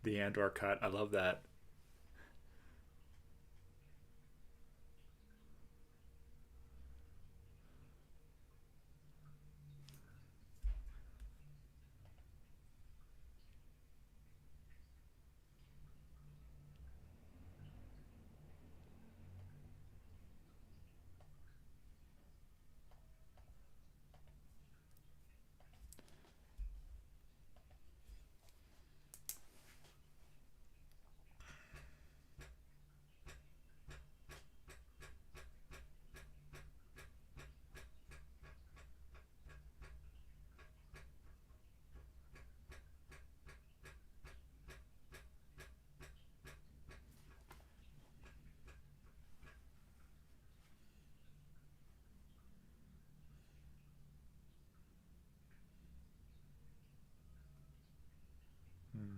S1: The Andor cut. I love that. Hmm.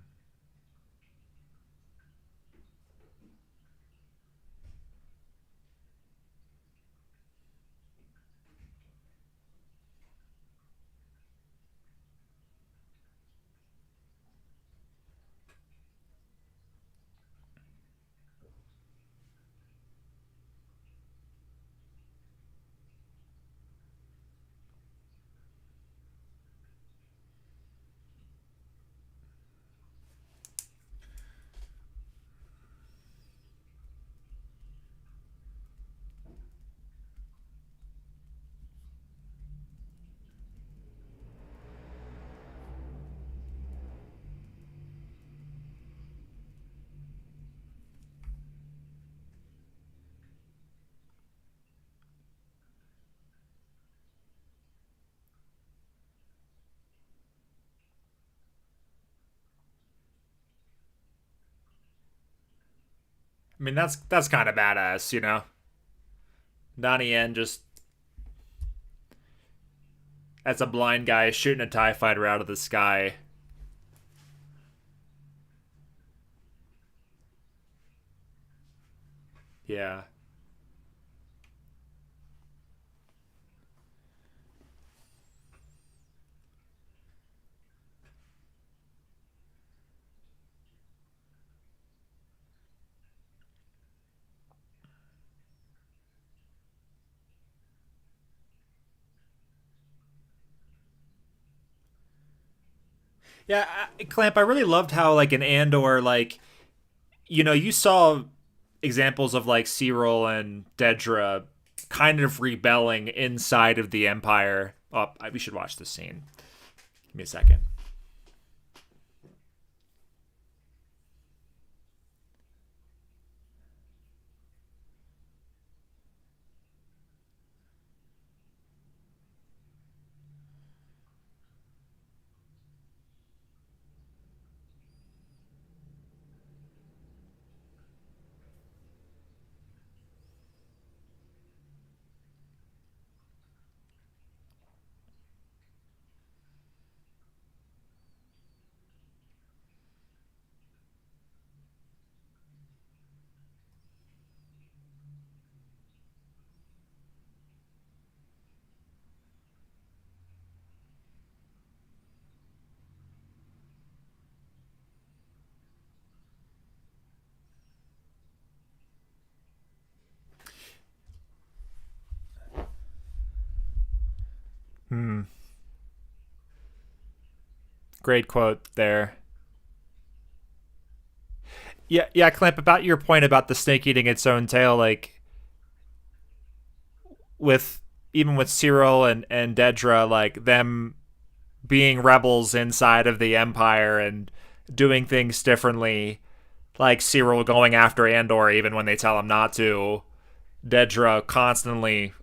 S1: I mean, that's kind of badass, you know. Donnie Yen just as a blind guy shooting a TIE fighter out of the sky. Yeah. Yeah, Clamp, I really loved how, like, in Andor, like, you know, you saw examples of, like, Cyril and Dedra kind of rebelling inside of the Empire. Oh, we should watch this scene. Give me a second. Hmm. Great quote there. Yeah, yeah, Clamp, about your point about the snake eating its own tail, like, with even with Cyril and Dedra, like, them being rebels inside of the Empire and doing things differently, like Cyril going after Andor even when they tell him not to, Dedra constantly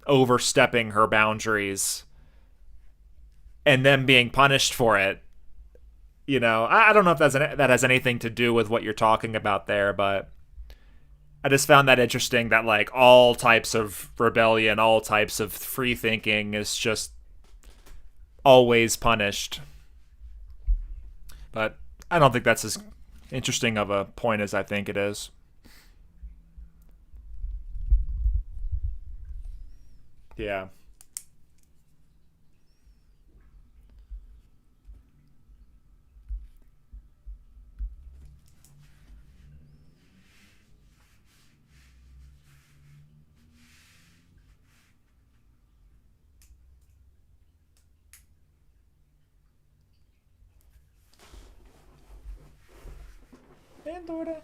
S1: overstepping her boundaries and them being punished for it. You know, I don't know if that has anything to do with what you're talking about there, but I just found that interesting that, like, all types of rebellion, all types of free thinking is just always punished. But I don't think that's as interesting of a point as I think it is. Yeah. Andor.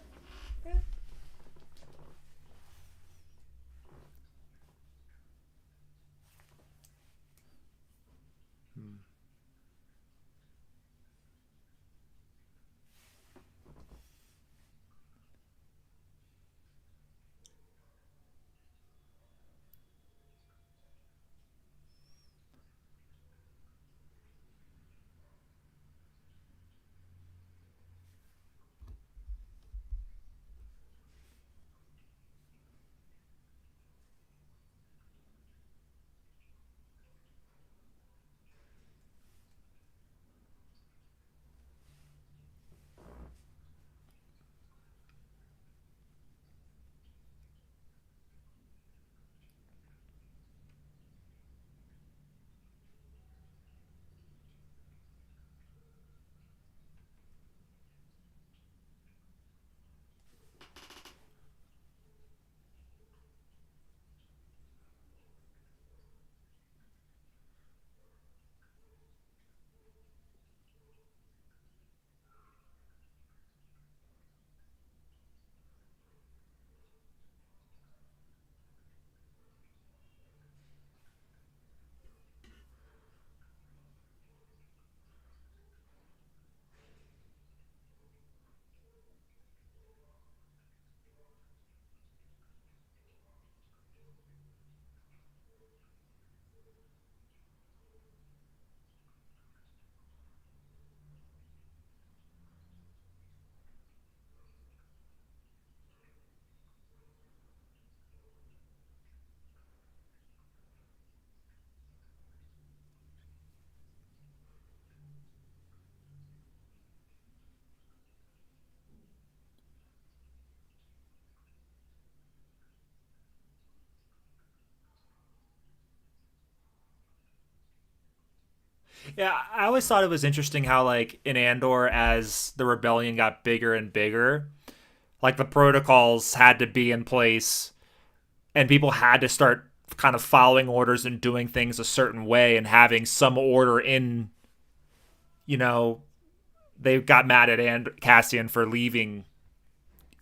S1: Yeah, I always thought it was interesting how, like, in Andor, as the rebellion got bigger and bigger, like, the protocols had to be in place and people had to start kind of following orders and doing things a certain way and having some order in, you know, they got mad at Cassian for leaving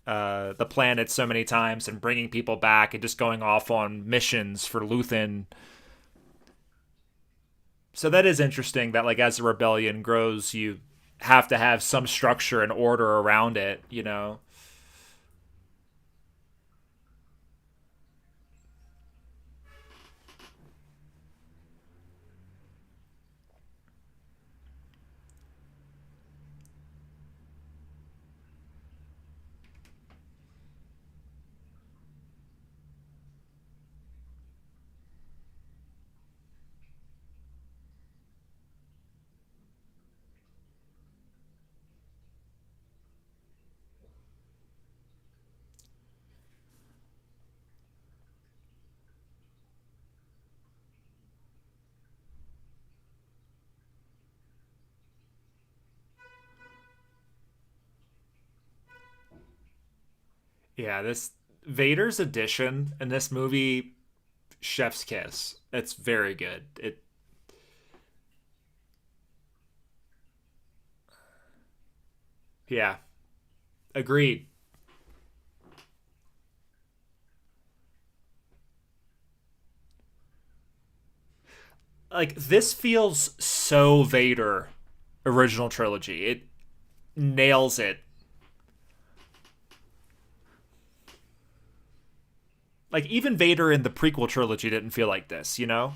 S1: the planet so many times and bringing people back and just going off on missions for Luthen. So that is interesting that, like, as the rebellion grows, you have to have some structure and order around it, you know. Yeah, this Vader's addition in this movie, chef's kiss. It's very good. It Yeah, agreed. Like, this feels so Vader original trilogy. It nails it. Like, even Vader in the prequel trilogy didn't feel like this, you know?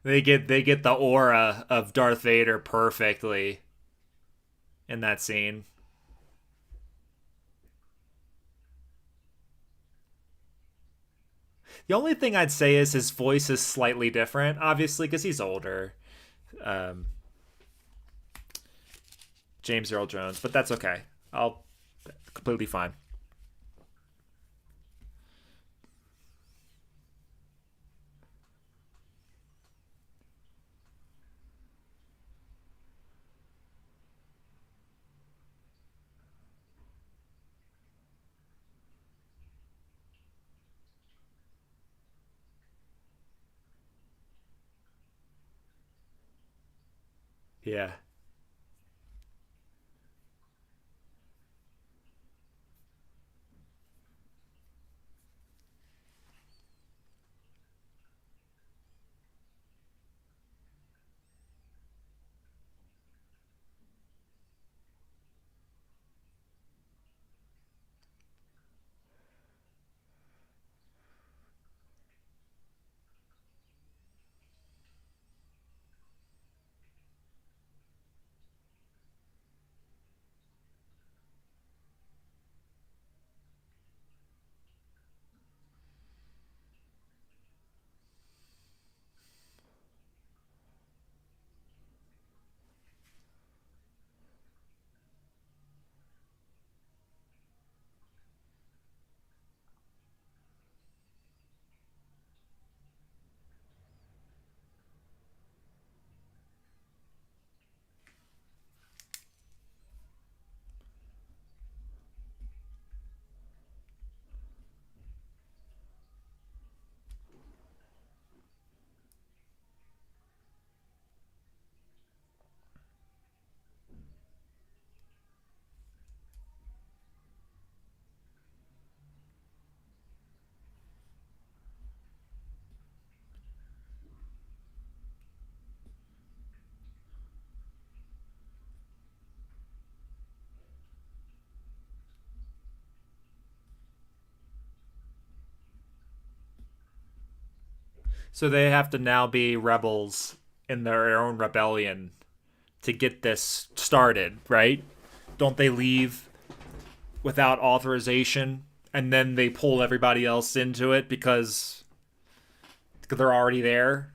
S1: They get the aura of Darth Vader perfectly in that scene. The only thing I'd say is his voice is slightly different, obviously, because he's older. Um, James Earl Jones, but that's okay. I'll completely fine. Yeah. So they have to now be rebels in their own rebellion to get this started, right? Don't they leave without authorization and then they pull everybody else into it because they're already there?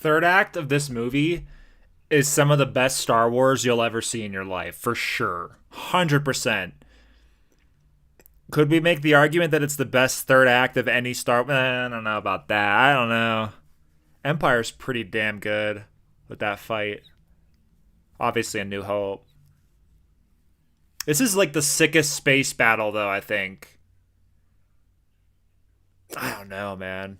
S1: third act of this movie is some of the best Star Wars you'll ever see in your life, for sure. 100%. Could we make the argument that it's the best third act of any Star? I don't know about that. I don't know. Empire's pretty damn good with that fight. Obviously, A New Hope. This is like the sickest space battle, though, I think. I don't know, man.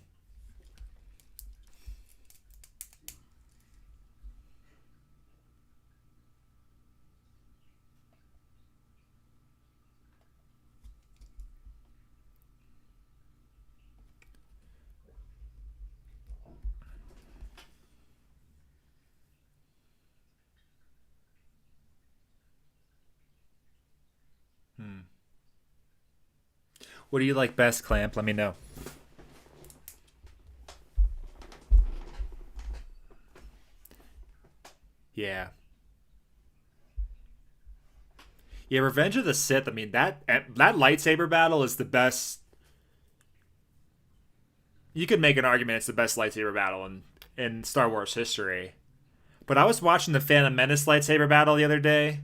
S1: What do you like best, Clamp? Let me know. Yeah. Yeah, Revenge of the Sith. I mean, that lightsaber battle is the best. You could make an argument it's the best lightsaber battle in Star Wars history. But I was watching the Phantom Menace lightsaber battle the other day,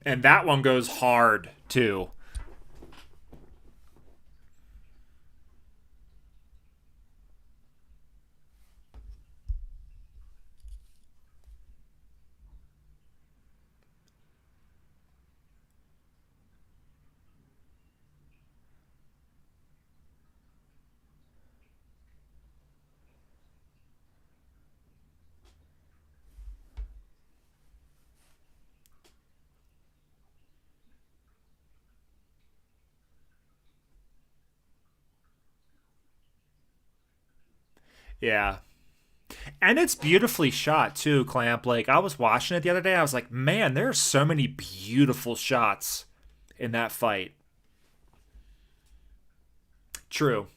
S1: and that one goes hard too. Yeah. And it's beautifully shot too, Clamp. Like I was watching it the other day, I was like, man, there are so many beautiful shots in that fight. True.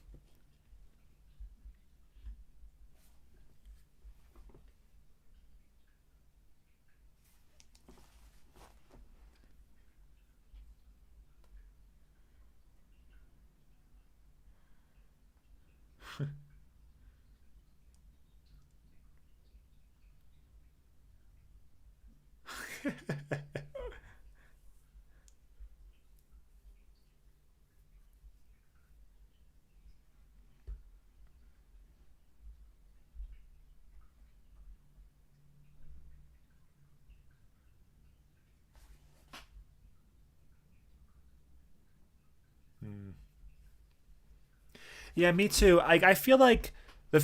S1: Yeah, me too. I feel like the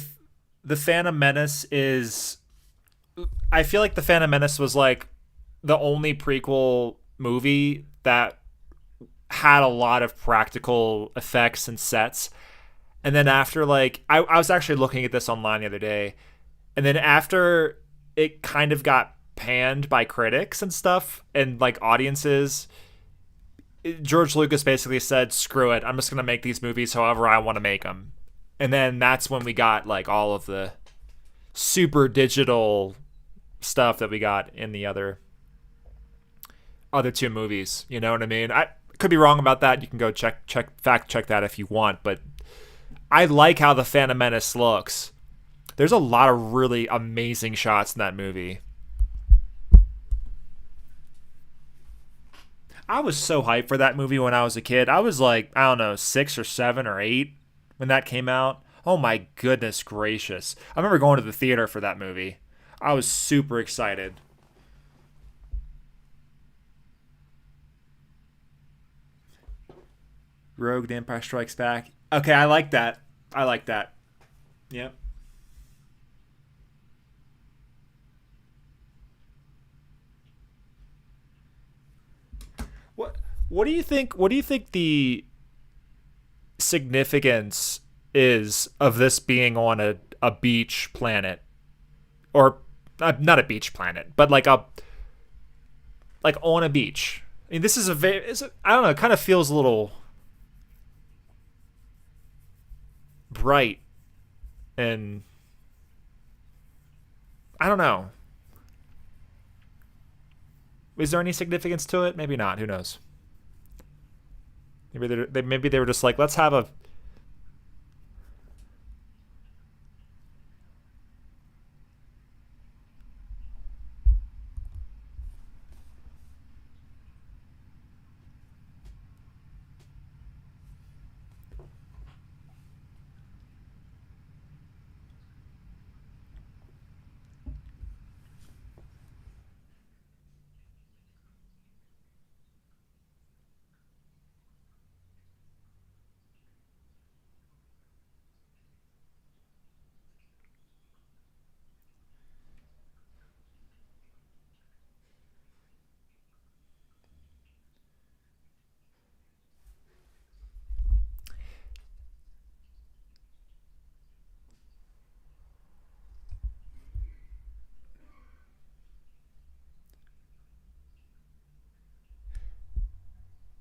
S1: the Phantom Menace is. I feel like the Phantom Menace was like the only prequel movie that had a lot of practical effects and sets. And then after like I was actually looking at this online the other day, and then after it kind of got panned by critics and stuff and like audiences, George Lucas basically said, "Screw it, I'm just gonna make these movies however I want to make them." And then that's when we got like all of the super digital stuff that we got in the other two movies. You know what I mean? I could be wrong about that. You can go fact check that if you want, but I like how the Phantom Menace looks. There's a lot of really amazing shots in that movie. I was so hyped for that movie when I was a kid. I was like, I don't know, 6 or 7 or 8 when that came out. Oh my goodness gracious. I remember going to the theater for that movie. I was super excited. Rogue The Empire Strikes Back. Okay, I like that. I like that. Yep. What what do you think the significance is of this being on a beach planet, or not a beach planet, but like on a beach. I mean, this is a very, I don't know, it kind of feels a little bright, and I don't know. Is there any significance to it? Maybe not. Who knows? Maybe they were just like, let's have a.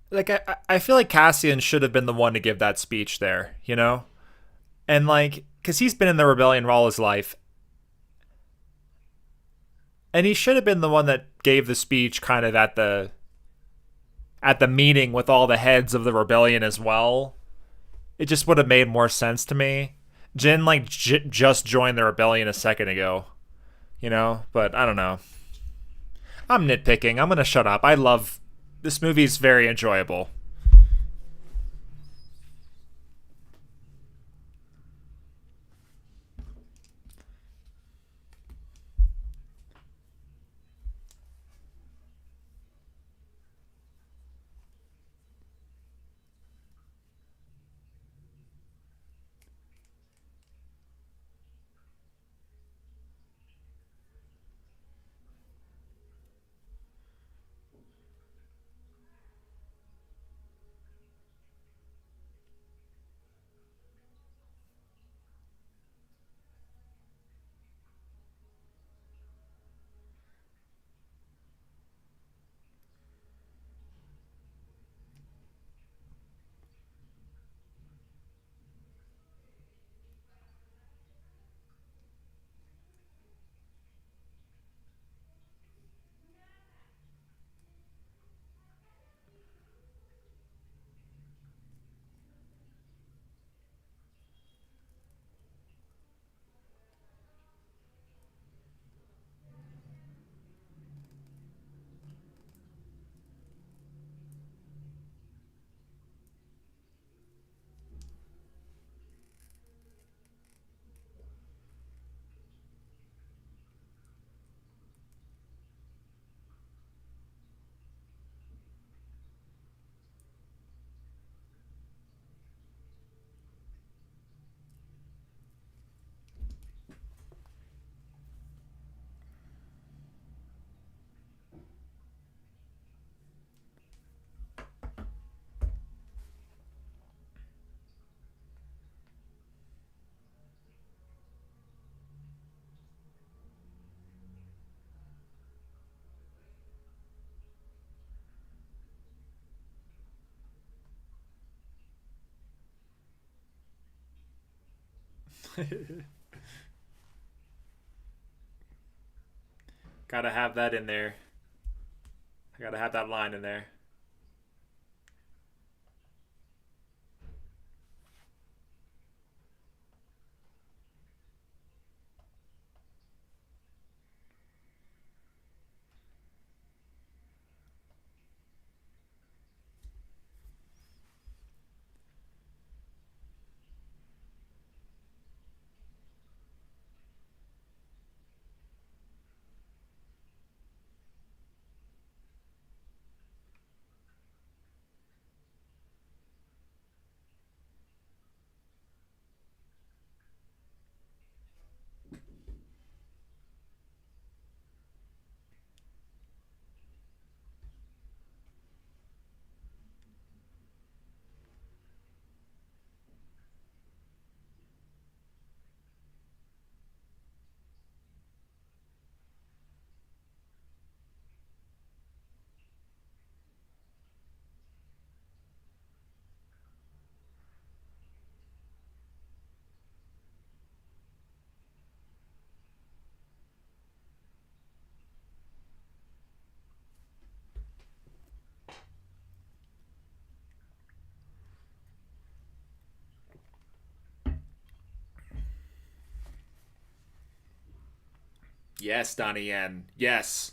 S1: like I feel like Cassian should have been the one to give that speech there, you know? And like cuz he's been in the rebellion all his life, and he should have been the one that gave the speech kind of at the meeting with all the heads of the rebellion as well. It just would have made more sense to me. Jin like just joined the rebellion a second ago, you know, but I don't know. I'm nitpicking. I'm going to shut up. I love this movie's very enjoyable. Gotta have that in there. I gotta have that line in there. Yes, Donnie Yen. Yes.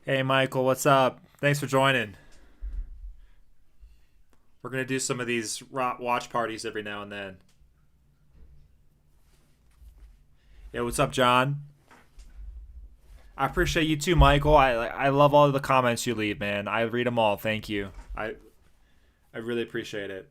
S1: Hey, Michael, what's up? Thanks for joining. We're gonna do some of these watch parties every now and then. Yeah, what's up, John? I appreciate you too, Michael. I love all of the comments you leave, man. I read them all. Thank you. I really appreciate it.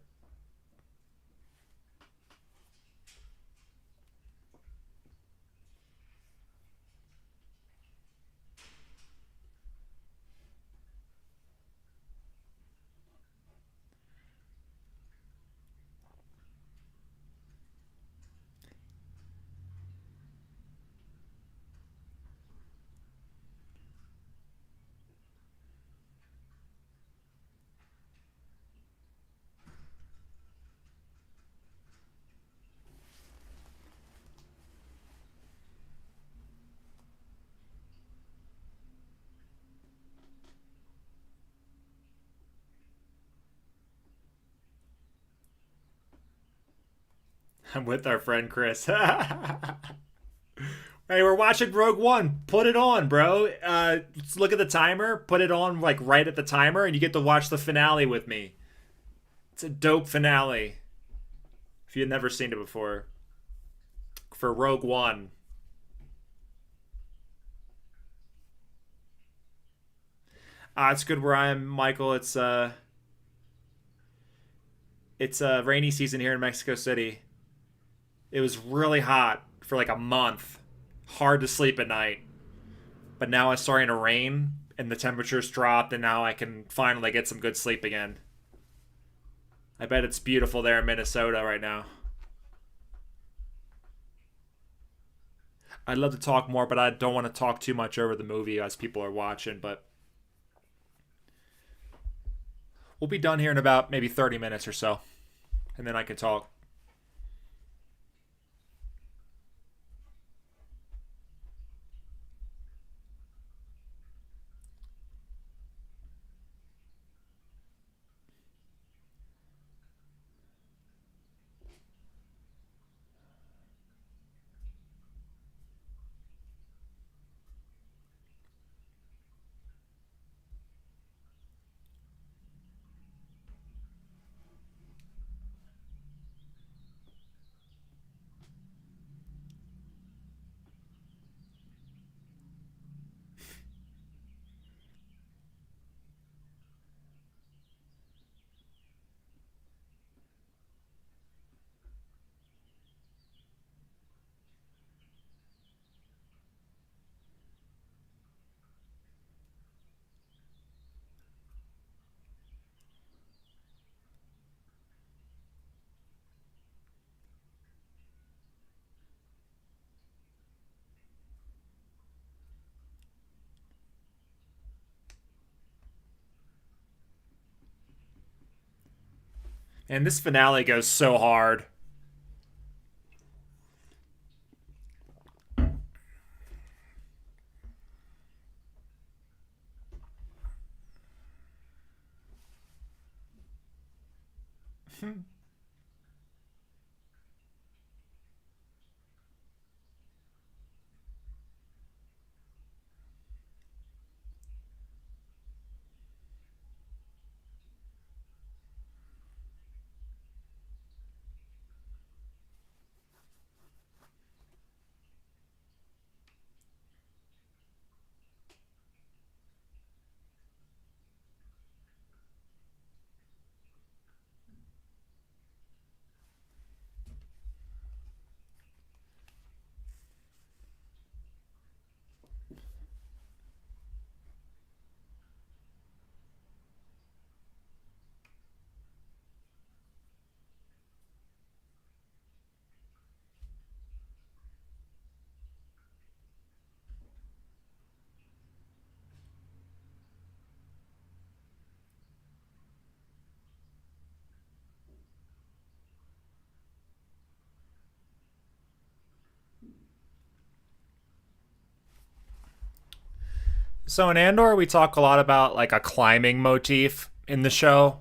S1: I'm with our friend Chris. Hey, we're watching Rogue One. Put it on, bro. Look at the timer. Put it on like right at the timer, and you get to watch the finale with me. It's a dope finale. If you've never seen it before, for Rogue One. It's good where I am, Michael. It's rainy season here in Mexico City. It was really hot for like a month. Hard to sleep at night. But now it's starting to rain and the temperature's dropped and now I can finally get some good sleep again. I bet it's beautiful there in Minnesota right now. I'd love to talk more, but I don't want to talk too much over the movie as people are watching, but we'll be done here in about maybe 30 minutes or so. And then I can talk. And this finale goes so hard. So in Andor, we talk a lot about like a climbing motif in the show.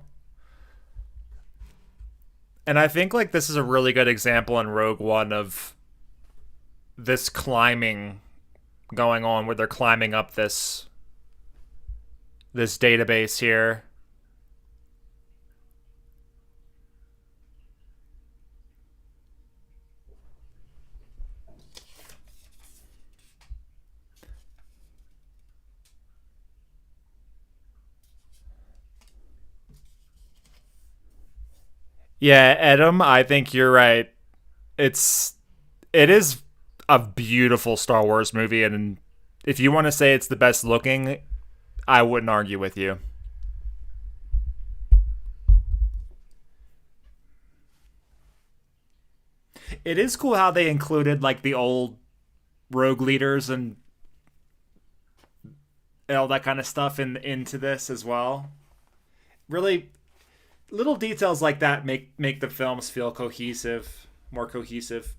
S1: And I think like this is a really good example in Rogue One of this climbing going on where they're climbing up this this database here. Yeah, Adam, I think you're right. It's it is a beautiful Star Wars movie, and if you want to say it's the best looking, I wouldn't argue with you. It is cool how they included like the old rogue leaders and all that kind of stuff into this as well. Really, little details like that make the films feel cohesive, more cohesive.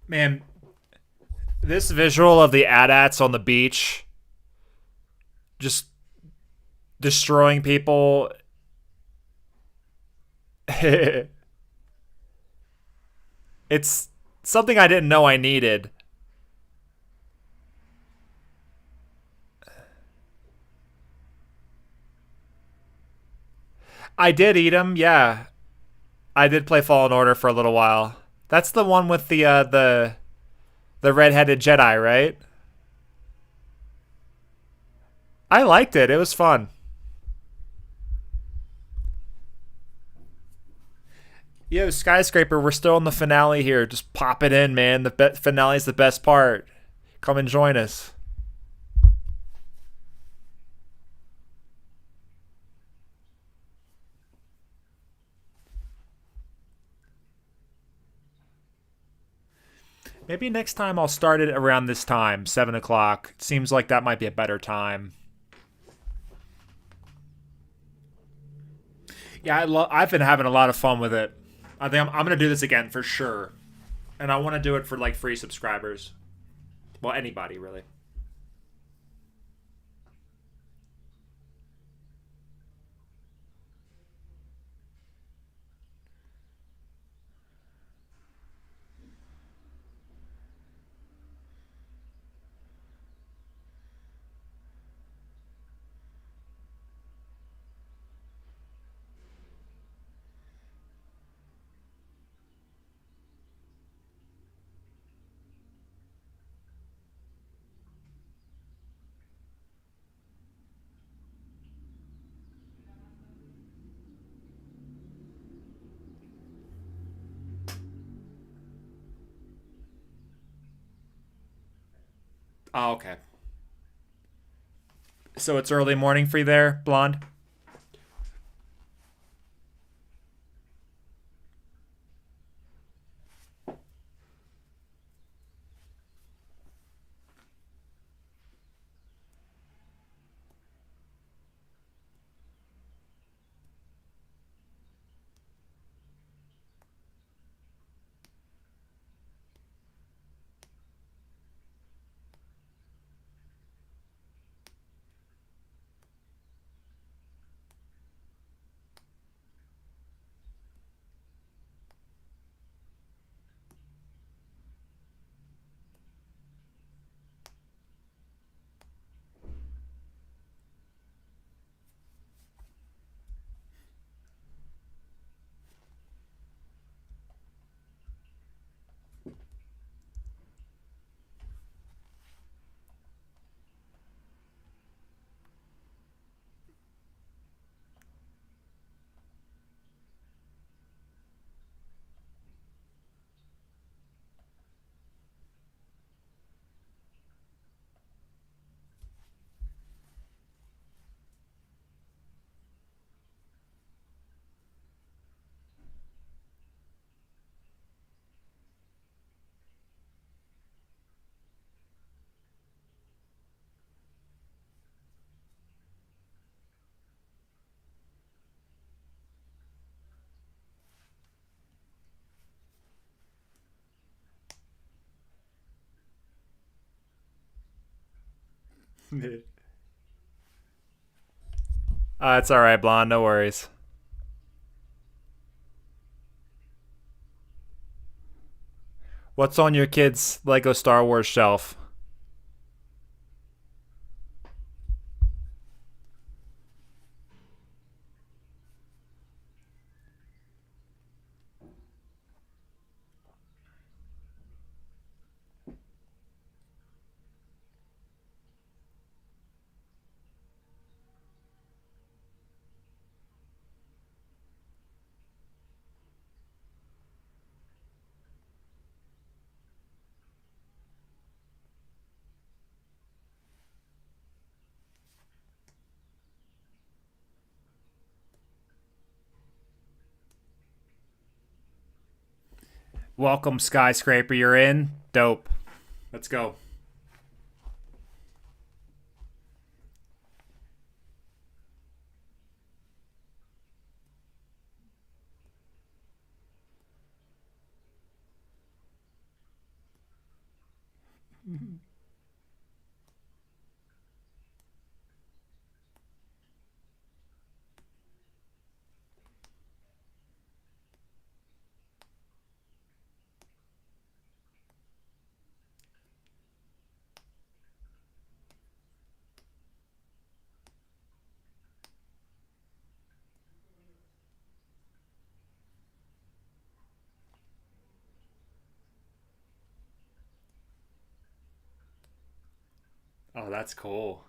S1: Man, this visual of the AT-ATs on the beach just destroying people. It's something I didn't know I needed. I did eat them, yeah. I did play Fallen Order for a little while. That's the one with the redheaded Jedi, right? I liked it. It was fun. Yo, Skyscraper, we're still in the finale here. Just pop it in, man. The finale is the best part. Come and join us. Maybe next time I'll start it around this time, 7 o'clock. It seems like that might be a better time. Yeah, I've been having a lot of fun with it. I think I'm gonna do this again for sure, and I want to do it for like free subscribers. Well, anybody really. Oh, okay. So it's early morning for you there, blonde. It's all right, blonde. No worries. What's on your kid's Lego Star Wars shelf? Welcome, skyscraper. You're in. Dope. Let's go. Oh, that's cool.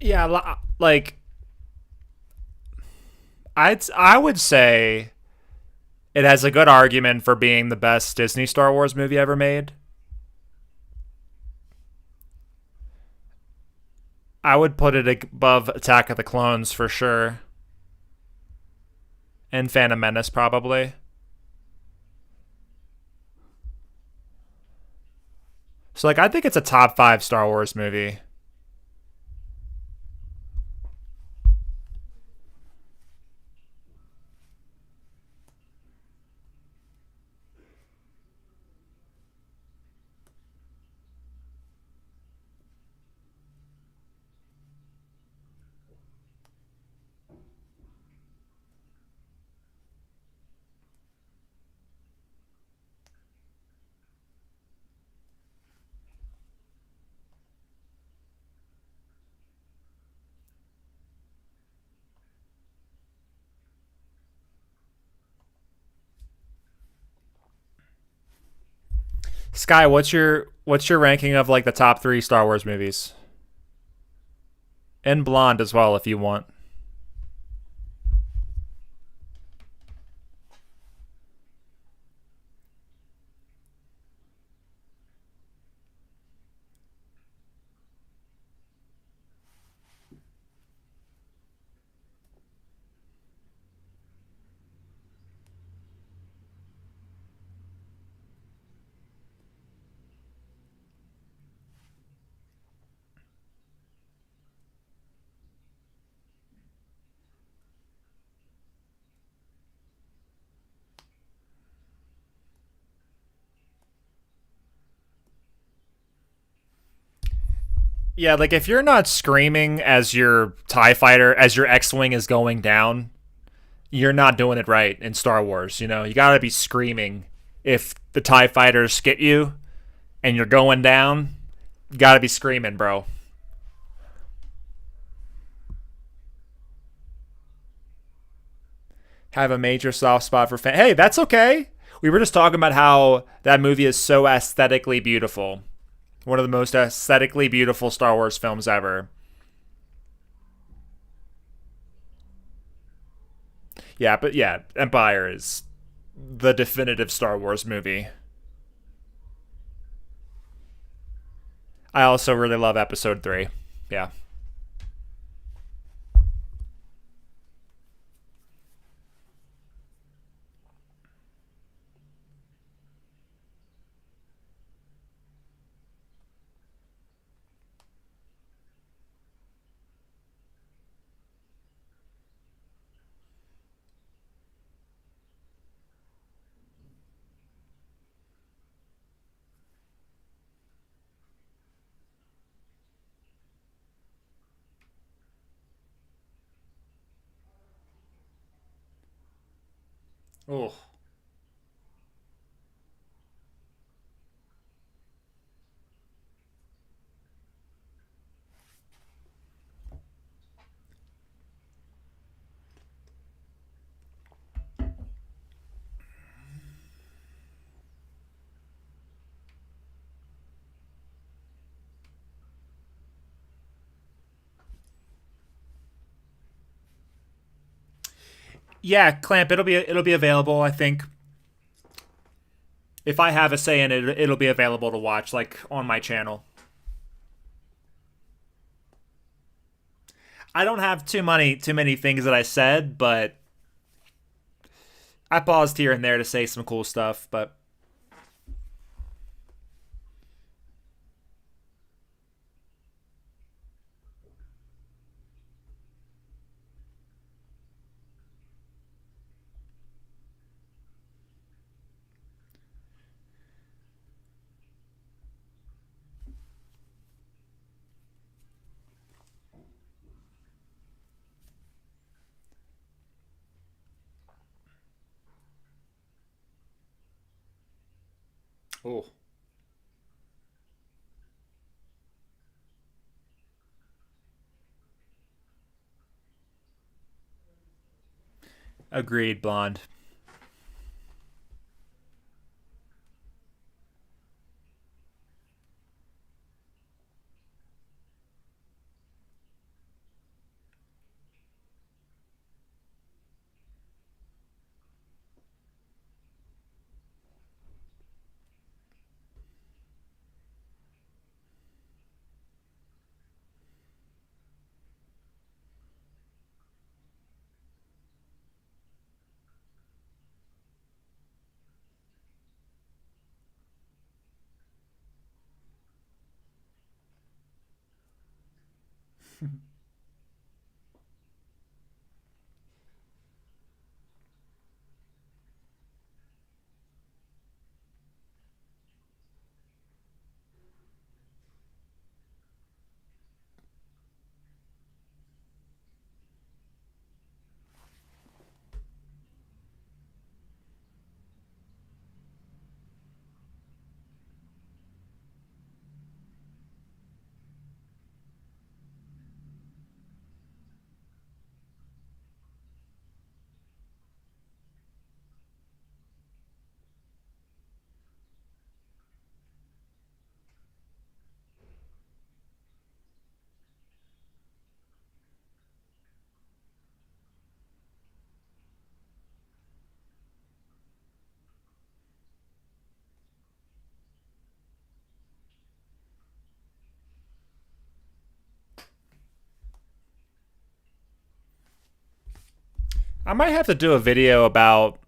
S1: Yeah, like I would say it has a good argument for being the best Disney Star Wars movie ever made. I would put it above Attack of the Clones for sure, and Phantom Menace probably. So like I think it's a top 5 Star Wars movie. Sky, what's your ranking of like the top 3 Star Wars movies? And Blonde as well if you want. Yeah, like if you're not screaming as your TIE fighter, as your X-Wing is going down, you're not doing it right in Star Wars. You know, you gotta be screaming if the TIE fighters get you and you're going down. You gotta be screaming, bro. Have a major soft spot for Hey, that's okay. We were just talking about how that movie is so aesthetically beautiful. One of the most aesthetically beautiful Star Wars films ever. Yeah, but yeah, Empire is the definitive Star Wars movie. I also really love Episode 3. Yeah. Oh. Yeah, Clamp, it'll be available, I think. If I have a say in it, it'll be available to watch like on my channel. I don't have too many things that I said, but I paused here and there to say some cool stuff, but oh, agreed, Blonde. I might have to do a video about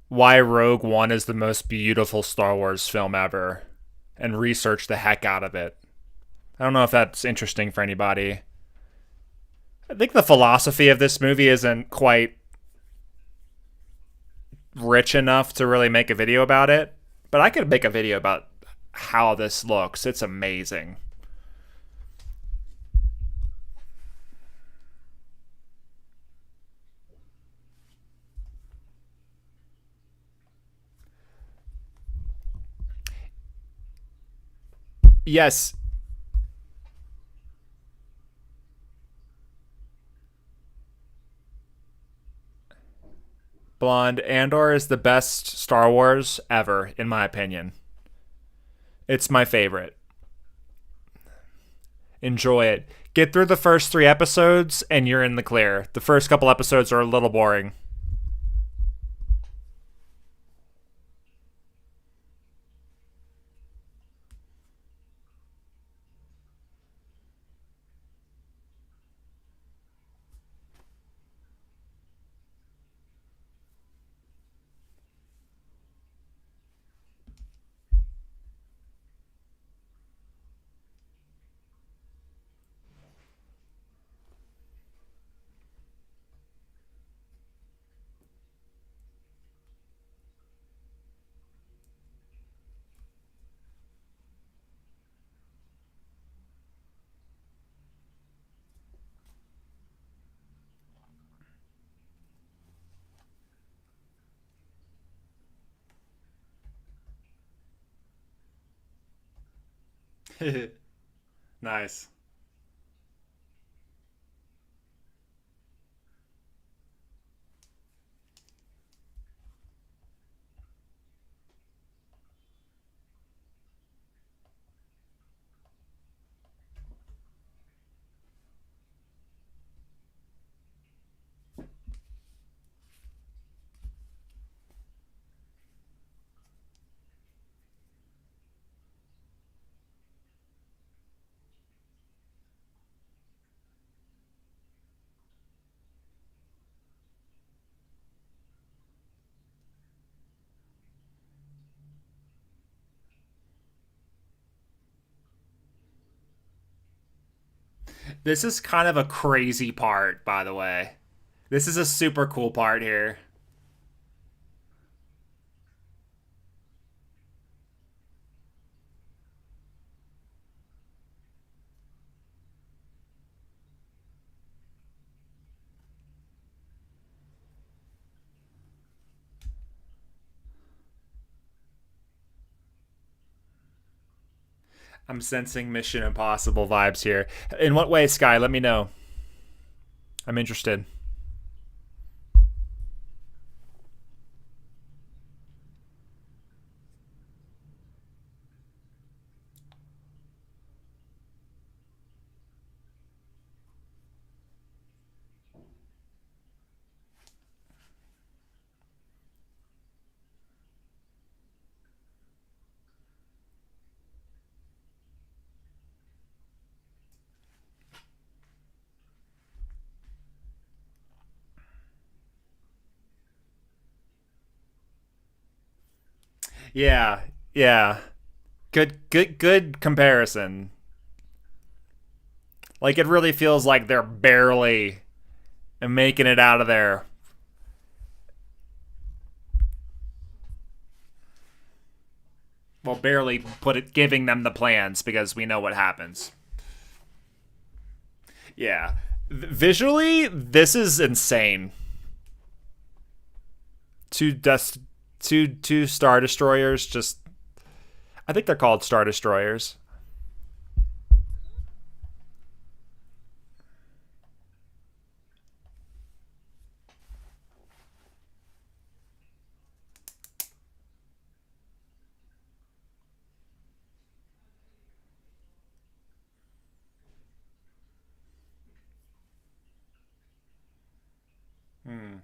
S1: why Rogue One is the most beautiful Star Wars film ever and research the heck out of it. I don't know if that's interesting for anybody. I think the philosophy of this movie isn't quite rich enough to really make a video about it, but I could make a video about how this looks. It's amazing. Yes, Blonde Andor is the best Star Wars ever, in my opinion. It's my favorite. Enjoy it. Get through the first 3 episodes and you're in the clear. The first couple episodes are a little boring. Nice. This is kind of a crazy part, by the way. This is a super cool part here. I'm sensing Mission Impossible vibes here. In what way, Sky? Let me know. I'm interested. Yeah, yeah. Good comparison. Like it really feels like they're barely making it out of there. Well, barely giving them the plans because we know what happens. Yeah. Visually, this is insane. Two dust two star destroyers just I think they're called star destroyers. Hmm.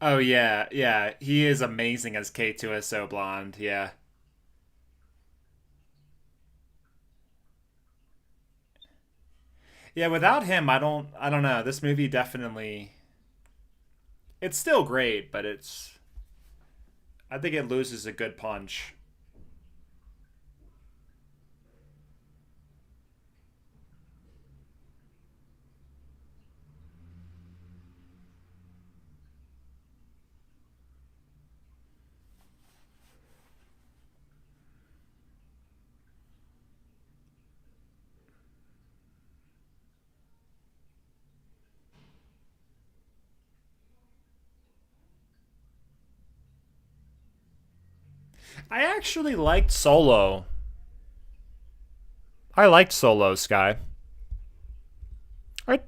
S1: Oh yeah, yeah. He is amazing as K2 is so blonde. Yeah. Yeah, without him, I don't know. This movie definitely it's still great, but it's I think it loses a good punch. I actually liked Solo. I liked Solo Sky. I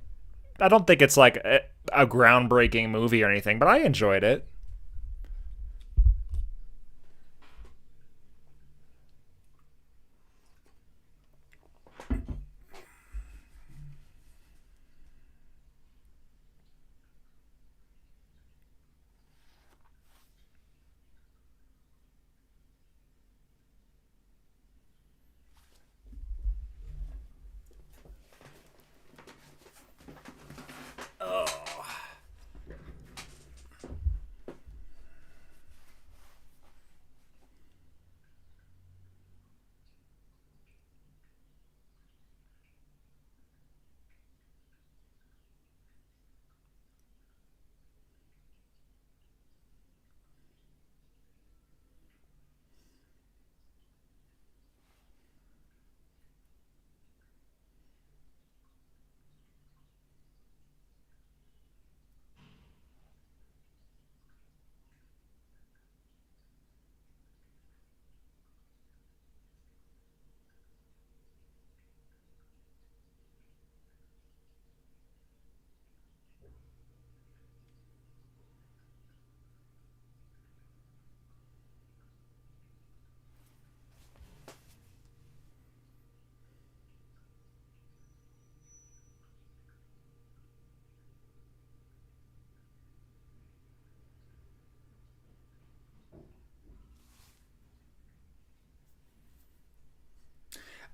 S1: I don't think it's like a groundbreaking movie or anything, but I enjoyed it.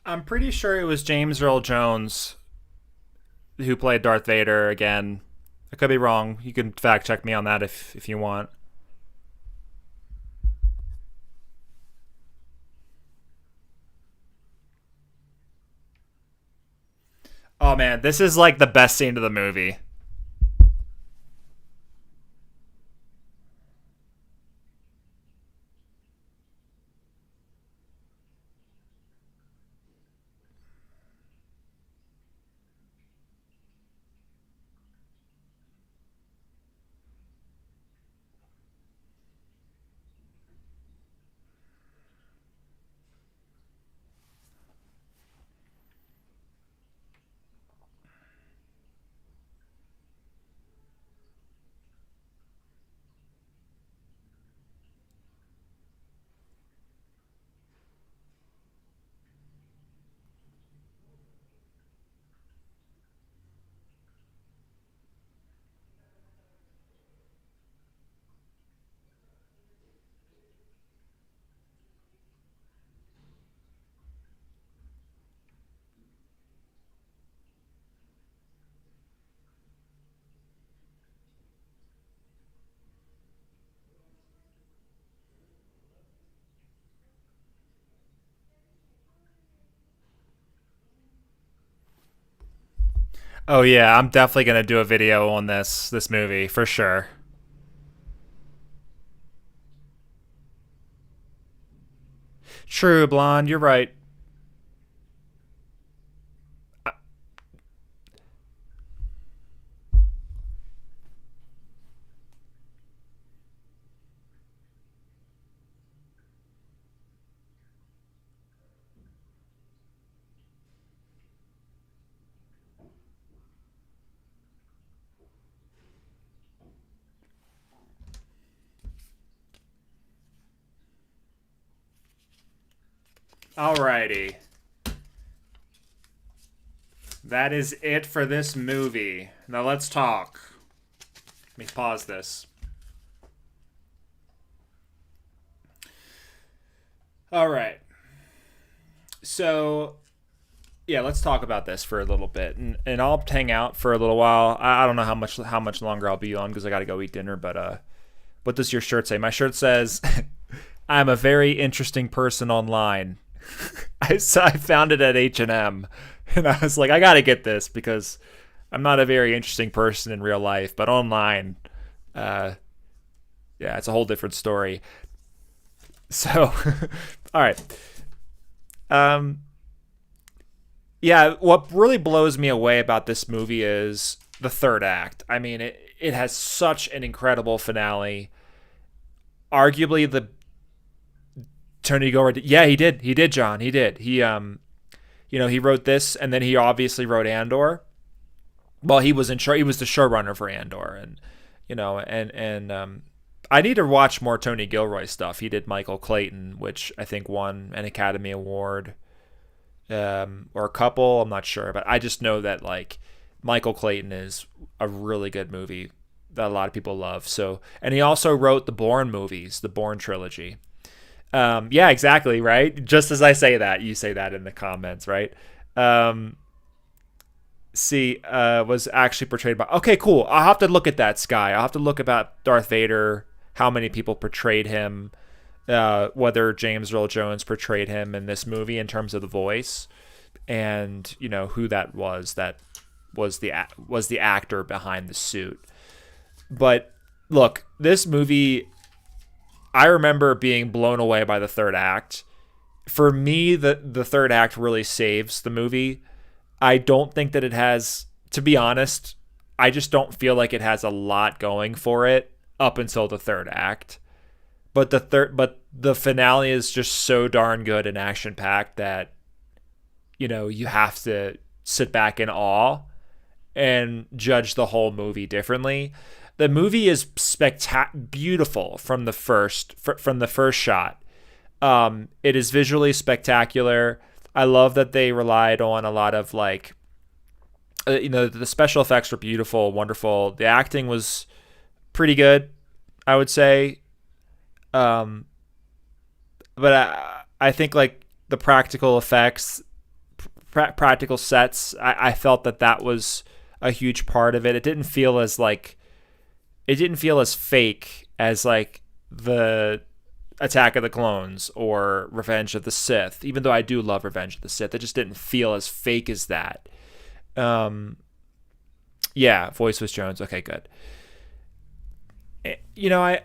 S1: I'm pretty sure it was James Earl Jones who played Darth Vader again. I could be wrong. You can fact check me on that if you want. Oh man, this is like the best scene of the movie. Oh yeah, I'm definitely gonna do a video on this movie for sure. True, blonde. You're right. Alrighty, that is it for this movie. Now let's talk. Let me pause this. All right. So yeah, let's talk about this for a little bit, and I'll hang out for a little while. I don't know how much longer I'll be on because I got to go eat dinner. But what does your shirt say? My shirt says, "I'm a very interesting person online." I found it at H&M, and I was like, I got to get this because I'm not a very interesting person in real life, but online, uh, yeah, it's a whole different story. So, all right. Um, yeah, what really blows me away about this movie is the third act. I mean, it has such an incredible finale. Arguably the Tony Gilroy. Yeah, he did. He did, John. He did. He wrote this, and then he obviously wrote Andor. Well, he was in charge. He was the showrunner for Andor, and I need to watch more Tony Gilroy stuff. He did Michael Clayton, which I think won an Academy Award, or a couple. I'm not sure, but I just know that like Michael Clayton is a really good movie that a lot of people love. So, and he also wrote the Bourne movies, the Bourne trilogy. Yeah, exactly, right? Just as I say that, you say that in the comments, right? Um, was actually portrayed by. Okay, cool. I'll have to look at that, Sky. I'll have to look about Darth Vader, how many people portrayed him, whether James Earl Jones portrayed him in this movie in terms of the voice, and who that was. That was the actor behind the suit. But look, this movie, I remember being blown away by the third act. For me, the third act really saves the movie. I don't think that it has, to be honest, I just don't feel like it has a lot going for it up until the third act. But the finale is just so darn good and action packed that you have to sit back in awe and judge the whole movie differently. The movie is beautiful from the first shot. It is visually spectacular. I love that they relied on a lot of like, the special effects were beautiful, wonderful. The acting was pretty good, I would say. Um, but I think like the practical effects practical sets. I felt that was a huge part of it. It didn't feel as fake as like the Attack of the Clones or Revenge of the Sith, even though I do love Revenge of the Sith. It just didn't feel as fake as that. Yeah, voice was Jones. Okay, good. You know,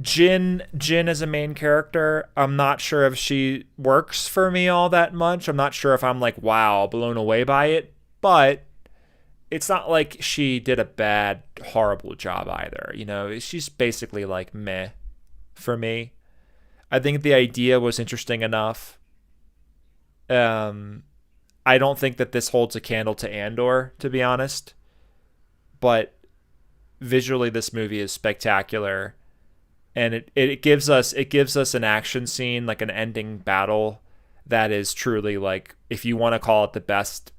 S1: Jin as a main character, I'm not sure if she works for me all that much. I'm not sure if I'm like, wow, blown away by it, but it's not like she did a bad, horrible job either. You know, she's basically like meh for me. I think the idea was interesting enough. I don't think that this holds a candle to Andor, to be honest, but visually this movie is spectacular. And it gives us an action scene, like an ending battle that is truly like, if you want to call it the best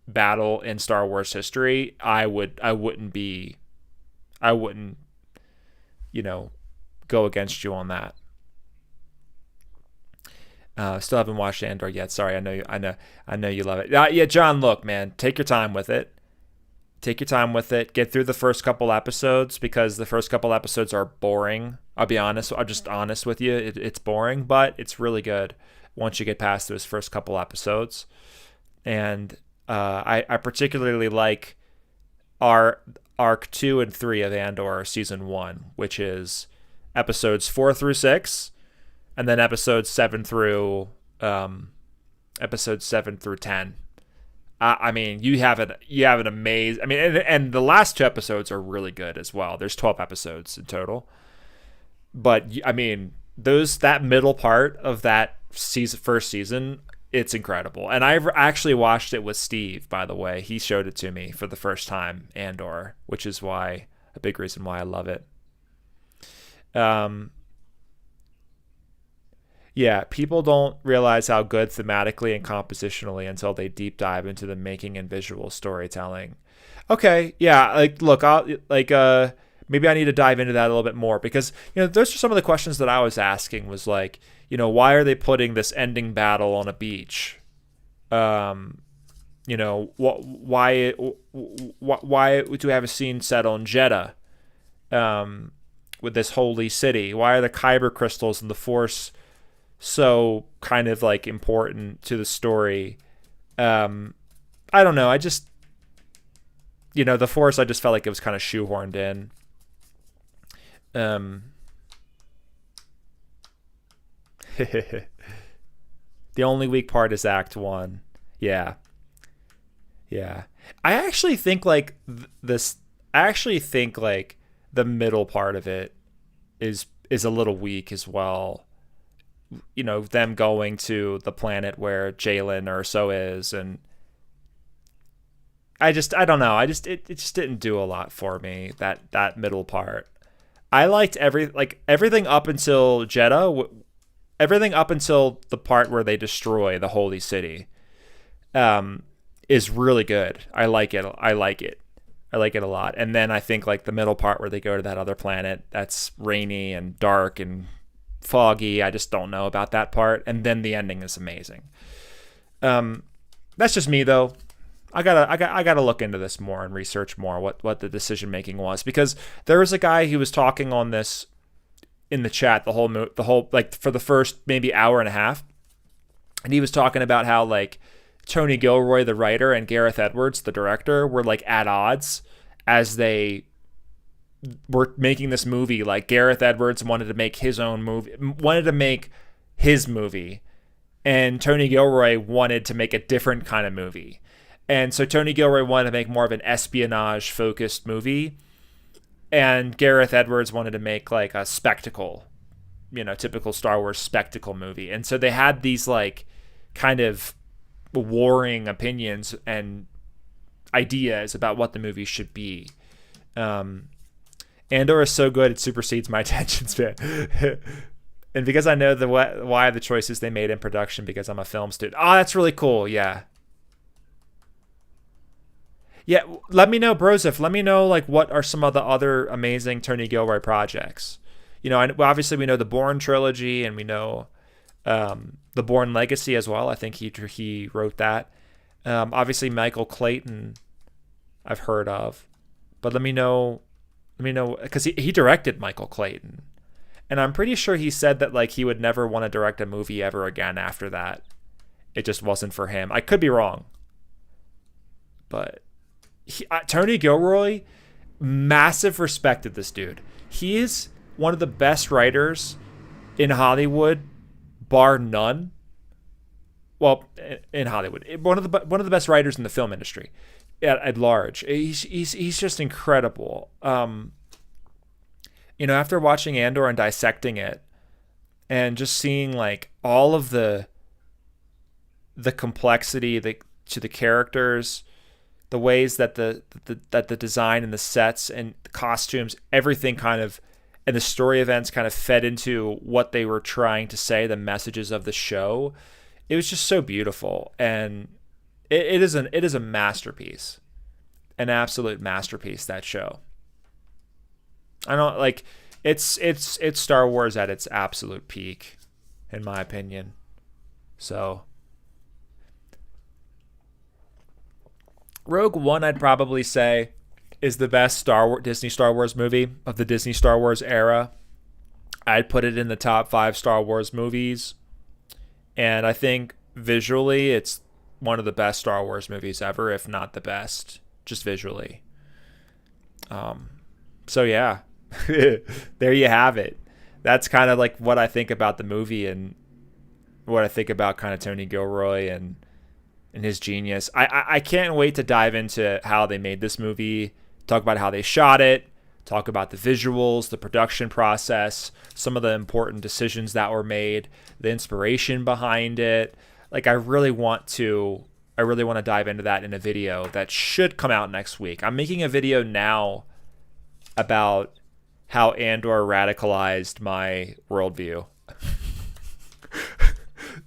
S1: battle in Star Wars history, I wouldn't, you know, go against you on that. Still haven't watched Andor yet. Sorry, I know you love it. Yeah, John, look, man, take your time with it. Take your time with it. Get through the first couple episodes, because the first couple episodes are boring. I'll be honest. I'm just honest with you. It's boring, but it's really good once you get past those first couple episodes. And I particularly like arc 2 and 3 of Andor season 1, which is episodes 4 through 6, and then episodes 7 through 10. I mean, you have an amazing. I mean, and the last 2 episodes are really good as well. There's 12 episodes in total, but I mean, that middle part of that first season, it's incredible. And I've actually watched it with Steve, by the way. He showed it to me for the first time, Andor, which is a big reason why I love it. Yeah, people don't realize how good thematically and compositionally until they deep dive into the making and visual storytelling. Okay, yeah, like look, maybe I need to dive into that a little bit more, because those are some of the questions that I was asking. Was like, why are they putting this ending battle on a beach? Why do we have a scene set on Jedha? With this holy city, why are the Kyber crystals and the Force so kind of like important to the story? I don't know. I just, the Force, I just felt like it was kind of shoehorned in. The only weak part is Act 1. Yeah. I actually think like the middle part of it is a little weak as well. Them going to the planet where Jalen Erso is, and I don't know. it just didn't do a lot for me, that middle part. I liked everything up until Jedha, everything up until the part where they destroy the holy city, is really good. I like it a lot. And then I think like the middle part where they go to that other planet that's rainy and dark and foggy, I just don't know about that part. And then the ending is amazing. That's just me though. I gotta look into this more and research more what the decision making was, because there was a guy who was talking on this in the chat the whole like for the first maybe hour and a half, and he was talking about how like Tony Gilroy, the writer, and Gareth Edwards, the director, were like at odds as they were making this movie. Like Gareth Edwards wanted to make his movie, and Tony Gilroy wanted to make a different kind of movie. And so Tony Gilroy wanted to make more of an espionage focused movie, and Gareth Edwards wanted to make like a spectacle, typical Star Wars spectacle movie. And so they had these like kind of warring opinions and ideas about what the movie should be. Andor is so good it supersedes my attention span. And because I know why the choices they made in production, because I'm a film student. Oh, that's really cool. Yeah, let me know, Broseph. Let me know like what are some of the other amazing Tony Gilroy projects. Obviously we know the Bourne trilogy, and we know The Bourne Legacy as well. I think he wrote that. Obviously, Michael Clayton, I've heard of, but let me know. Let me know because he directed Michael Clayton, and I'm pretty sure he said that like he would never want to direct a movie ever again after that. It just wasn't for him. I could be wrong, but Tony Gilroy, massive respect to this dude. He is one of the best writers in Hollywood, bar none. Well, in Hollywood, one of the best writers in the film industry at large. He's just incredible. After watching Andor and dissecting it, and just seeing like all of the complexity to the characters, the ways that the design and the sets and the costumes, everything kind of, and the story events kind of fed into what they were trying to say, the messages of the show. It was just so beautiful, and it is a masterpiece, an absolute masterpiece. That show. I don't like it's Star Wars at its absolute peak, in my opinion. So Rogue One, I'd probably say, is the best Disney Star Wars movie of the Disney Star Wars era. I'd put it in the top 5 Star Wars movies. And I think visually it's one of the best Star Wars movies ever, if not the best, just visually. So yeah, there you have it. That's kind of like what I think about the movie and what I think about kind of Tony Gilroy and his genius. I can't wait to dive into how they made this movie, talk about how they shot it, talk about the visuals, the production process, some of the important decisions that were made, the inspiration behind it. Like I really want to dive into that in a video that should come out next week. I'm making a video now about how Andor radicalized my worldview.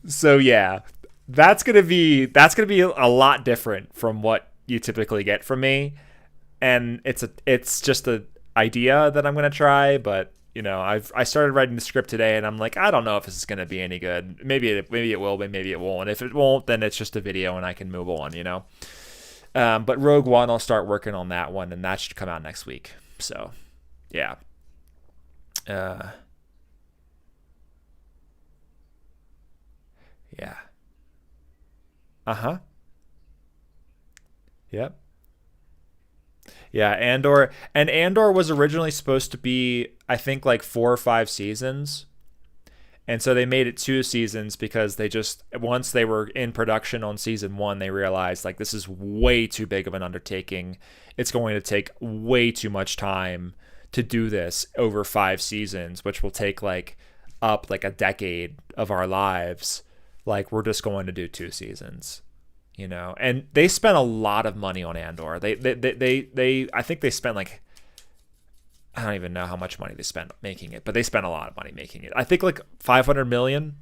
S1: So yeah, that's gonna be a lot different from what you typically get from me, and it's just an idea that I'm gonna try. But I started writing the script today, and I'm like, I don't know if this is gonna be any good. Maybe it will, but maybe it won't. And if it won't, then it's just a video, and I can move on. But Rogue One, I'll start working on that one, and that should come out next week. So yeah. Yeah. Uh-huh. Yep. Yeah, Andor was originally supposed to be, I think, like 4 or 5 seasons. And so they made it 2 seasons because once they were in production on season 1, they realized like this is way too big of an undertaking. It's going to take way too much time to do this over 5 seasons, which will take like a decade of our lives. Like we're just going to do 2 seasons. And they spent a lot of money on Andor. They I think they spent like, I don't even know how much money they spent making it, but they spent a lot of money making it. I think like 500 million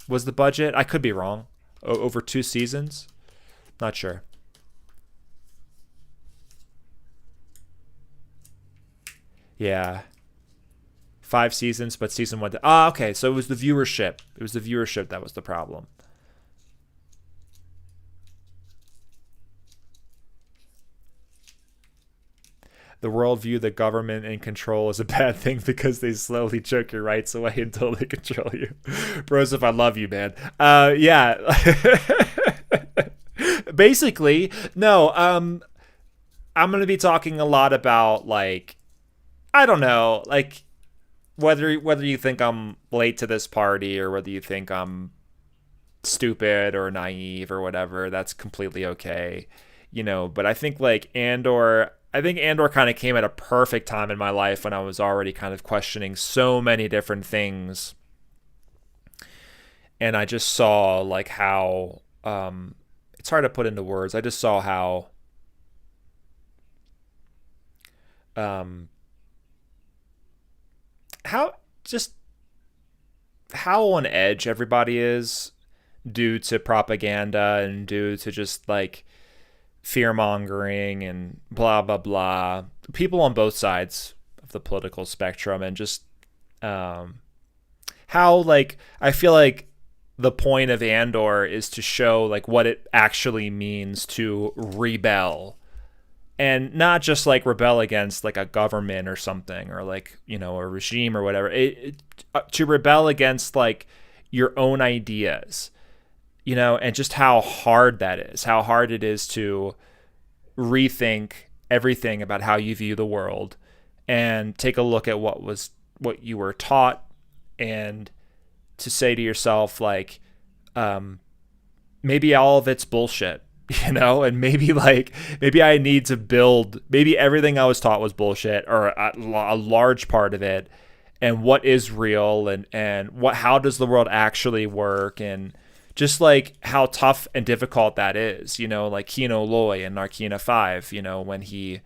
S1: was the budget. I could be wrong. Over 2 seasons. Not sure. Yeah. 5 seasons, but season 1. Okay. So it was the viewership. It was the viewership that was the problem. The worldview that government and control is a bad thing because they slowly choke your rights away until they control you. Broseph, I love you, man. Yeah. Basically, no. I'm going to be talking a lot about like, I don't know, like whether you think I'm late to this party or whether you think I'm stupid or naive or whatever. That's completely okay, But I think like Andor kind of came at a perfect time in my life when I was already kind of questioning so many different things. And I just saw like how, it's hard to put into words. I just saw how just how on edge everybody is due to propaganda and due to just like fear mongering and blah blah blah. People on both sides of the political spectrum, and just how like I feel like the point of Andor is to show like what it actually means to rebel, and not just like rebel against like a government or something, or like, you know, a regime or whatever. To rebel against like your own ideas, you know, and just how hard that is, how hard it is to rethink everything about how you view the world, and take a look at what you were taught, and to say to yourself like, maybe all of it's bullshit, you know, and maybe I need to build, maybe everything I was taught was bullshit, or a large part of it, and what is real, and how does the world actually work, and just like how tough and difficult that is, you know, like Kino Loy in Narkina 5, you know, when he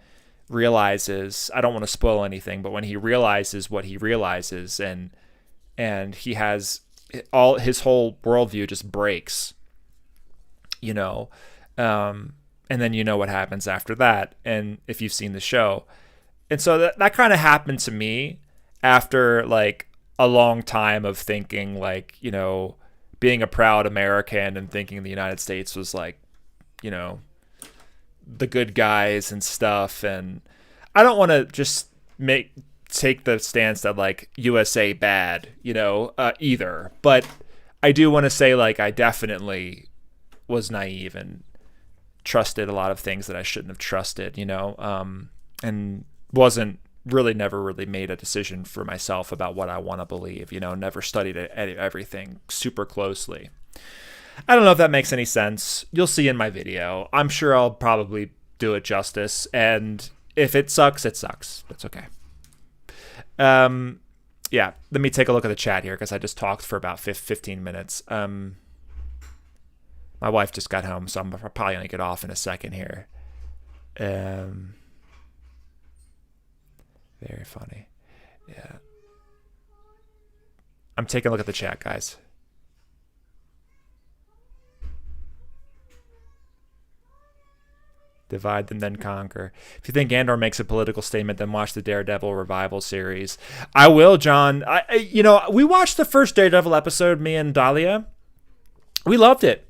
S1: realizes, I don't want to spoil anything, but when he realizes what he realizes, and he has all, his whole worldview just breaks, you know, and then you know what happens after that, and if you've seen the show. And so that kind of happened to me after like a long time of thinking like, you know, being a proud American and thinking the United States was like, you know, the good guys and stuff. And I don't want to just take the stance that like USA bad, you know, either. But I do want to say like I definitely was naive and trusted a lot of things that I shouldn't have trusted, you know, and never really made a decision for myself about what I want to believe, you know, never studied everything super closely. I don't know if that makes any sense. You'll see in my video. I'm sure I'll probably do it justice, and if it sucks, it sucks. That's okay. Yeah, let me take a look at the chat here, because I just talked for about 15 minutes. My wife just got home, so I'm probably going to get off in a second here. Very funny. Yeah. I'm taking a look at the chat, guys. Divide and then conquer. If you think Andor makes a political statement, then watch the Daredevil revival series. I will, John. You know, we watched the first Daredevil episode, me and Dahlia. We loved it.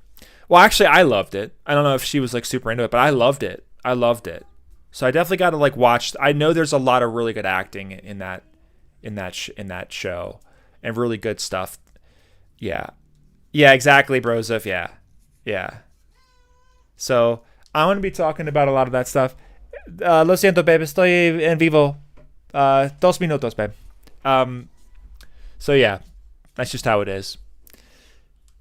S1: Well, actually, I loved it. I don't know if she was like super into it, but I loved it. So I definitely got to like watch. I know there's a lot of really good acting in that show, and really good stuff. Yeah, exactly, Broseph. Yeah. So I'm going to be talking about a lot of that stuff. Lo siento, babe. Estoy en vivo. 2 minutos, babe. So yeah, that's just how it is.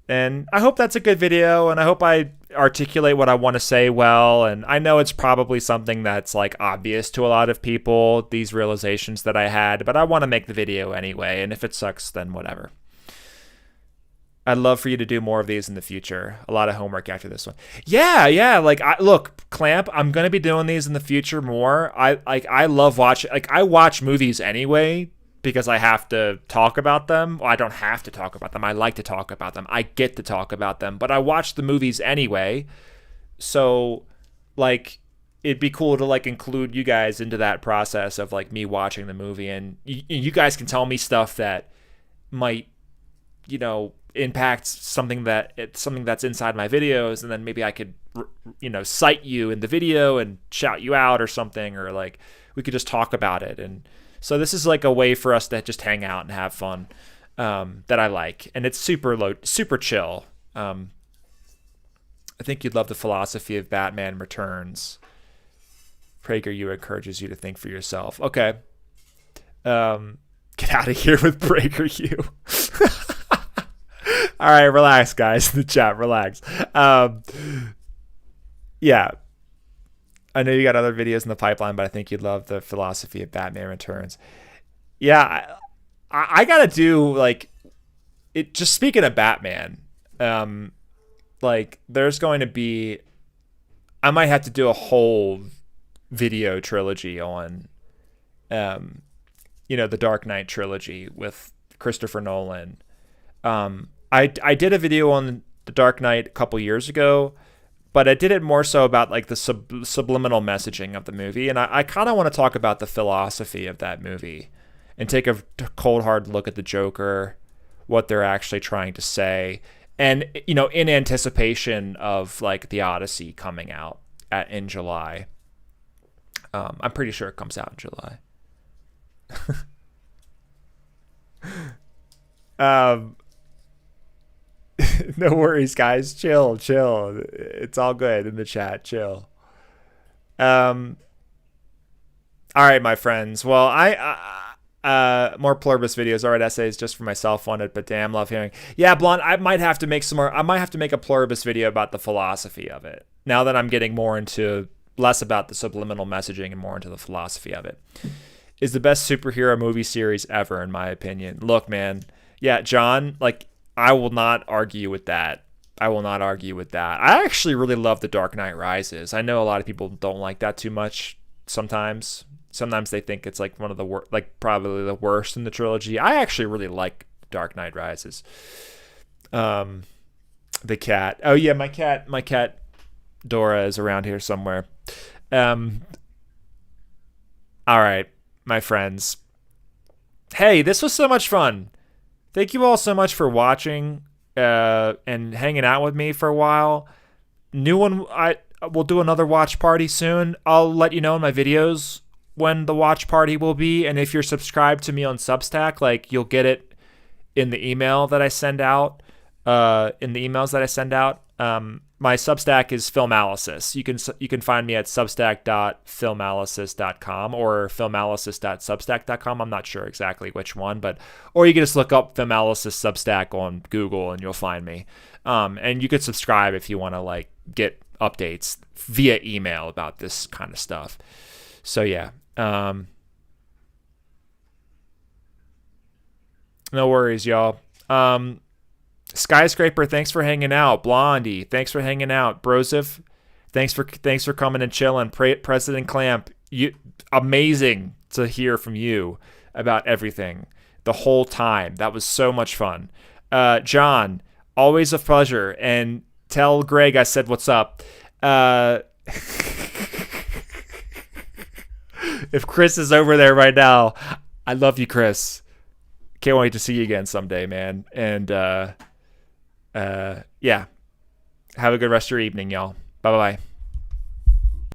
S1: And I hope that's a good video, and I hope I articulate what I want to say well. And I know it's probably something that's like obvious to a lot of people, these realizations that I had, but I want to make the video anyway. And if it sucks, then whatever. I'd love for you to do more of these in the future. A lot of homework after this one. Yeah. Like, look, Clamp, I'm going to be doing these in the future more. I love watching, like, I watch movies anyway, because I have to talk about them. Well, I don't have to talk about them. I like to talk about them. I get to talk about them, but I watch the movies anyway. So, like, it'd be cool to, like, include you guys into that process of, like, me watching the movie. And you guys can tell me stuff that might, you know, impact something that's inside my videos. And then maybe I could, you know, cite you in the video and shout you out or something. Or, like, we could just talk about it. And so this is like a way for us to just hang out and have fun, that I like. And it's super chill. I think you'd love the philosophy of Batman Returns. PragerU encourages you to think for yourself. Okay. Get out of here with PragerU. All right, relax, guys. In the chat, relax. Yeah. I know you got other videos in the pipeline, but I think you'd love the philosophy of Batman Returns. Yeah, I gotta do like it. Just speaking of Batman, like there's going to be, I might have to do a whole video trilogy on, you know, the Dark Knight trilogy with Christopher Nolan. I did a video on the Dark Knight a couple years ago, but I did it more so about like the subliminal messaging of the movie. And I kind of want to talk about the philosophy of that movie and take a cold hard look at the Joker, what they're actually trying to say. And, you know, in anticipation of like the Odyssey coming out in July. I'm pretty sure it comes out in July. No worries, guys. Chill. It's all good in the chat. Chill. All right, my friends. Well, more Pluribus videos. All right, essays just for myself wanted, but damn, love hearing. Yeah, Blonde. I might have to make some more. I might have to make a Pluribus video about the philosophy of it. Now that I'm getting more into less about the subliminal messaging and more into the philosophy of it. Is the best superhero movie series ever, in my opinion. Look, man. Yeah, John. Like, I will not argue with that. I actually really love The Dark Knight Rises. I know a lot of people don't like that too much sometimes. Sometimes they think it's like one of the probably the worst in the trilogy. I actually really like Dark Knight Rises. The cat. Oh yeah, my cat Dora is around here somewhere. All right, my friends. Hey, this was so much fun. Thank you all so much for watching and hanging out with me for a while. New one, we'll do another watch party soon. I'll let you know in my videos when the watch party will be, and if you're subscribed to me on Substack, like, you'll get it in the email that I send out. In the emails that I send out. My Substack is Filmalysis. You can find me at substack.filmalysis.com or filmalysis.substack.com. I'm not sure exactly which one, or you can just look up Filmalysis Substack on Google and you'll find me. And you could subscribe if you want to like get updates via email about this kind of stuff. So yeah. No worries, y'all. Skyscraper, thanks for hanging out. Blondie, thanks for hanging out. Broseph, thanks for coming and chilling. President Clamp, amazing to hear from you about everything the whole time. That was so much fun. John, always a pleasure. And tell Greg I said what's up. If Chris is over there right now, I love you, Chris. Can't wait to see you again someday, man. And yeah, have a good rest of your evening, y'all. Bye bye.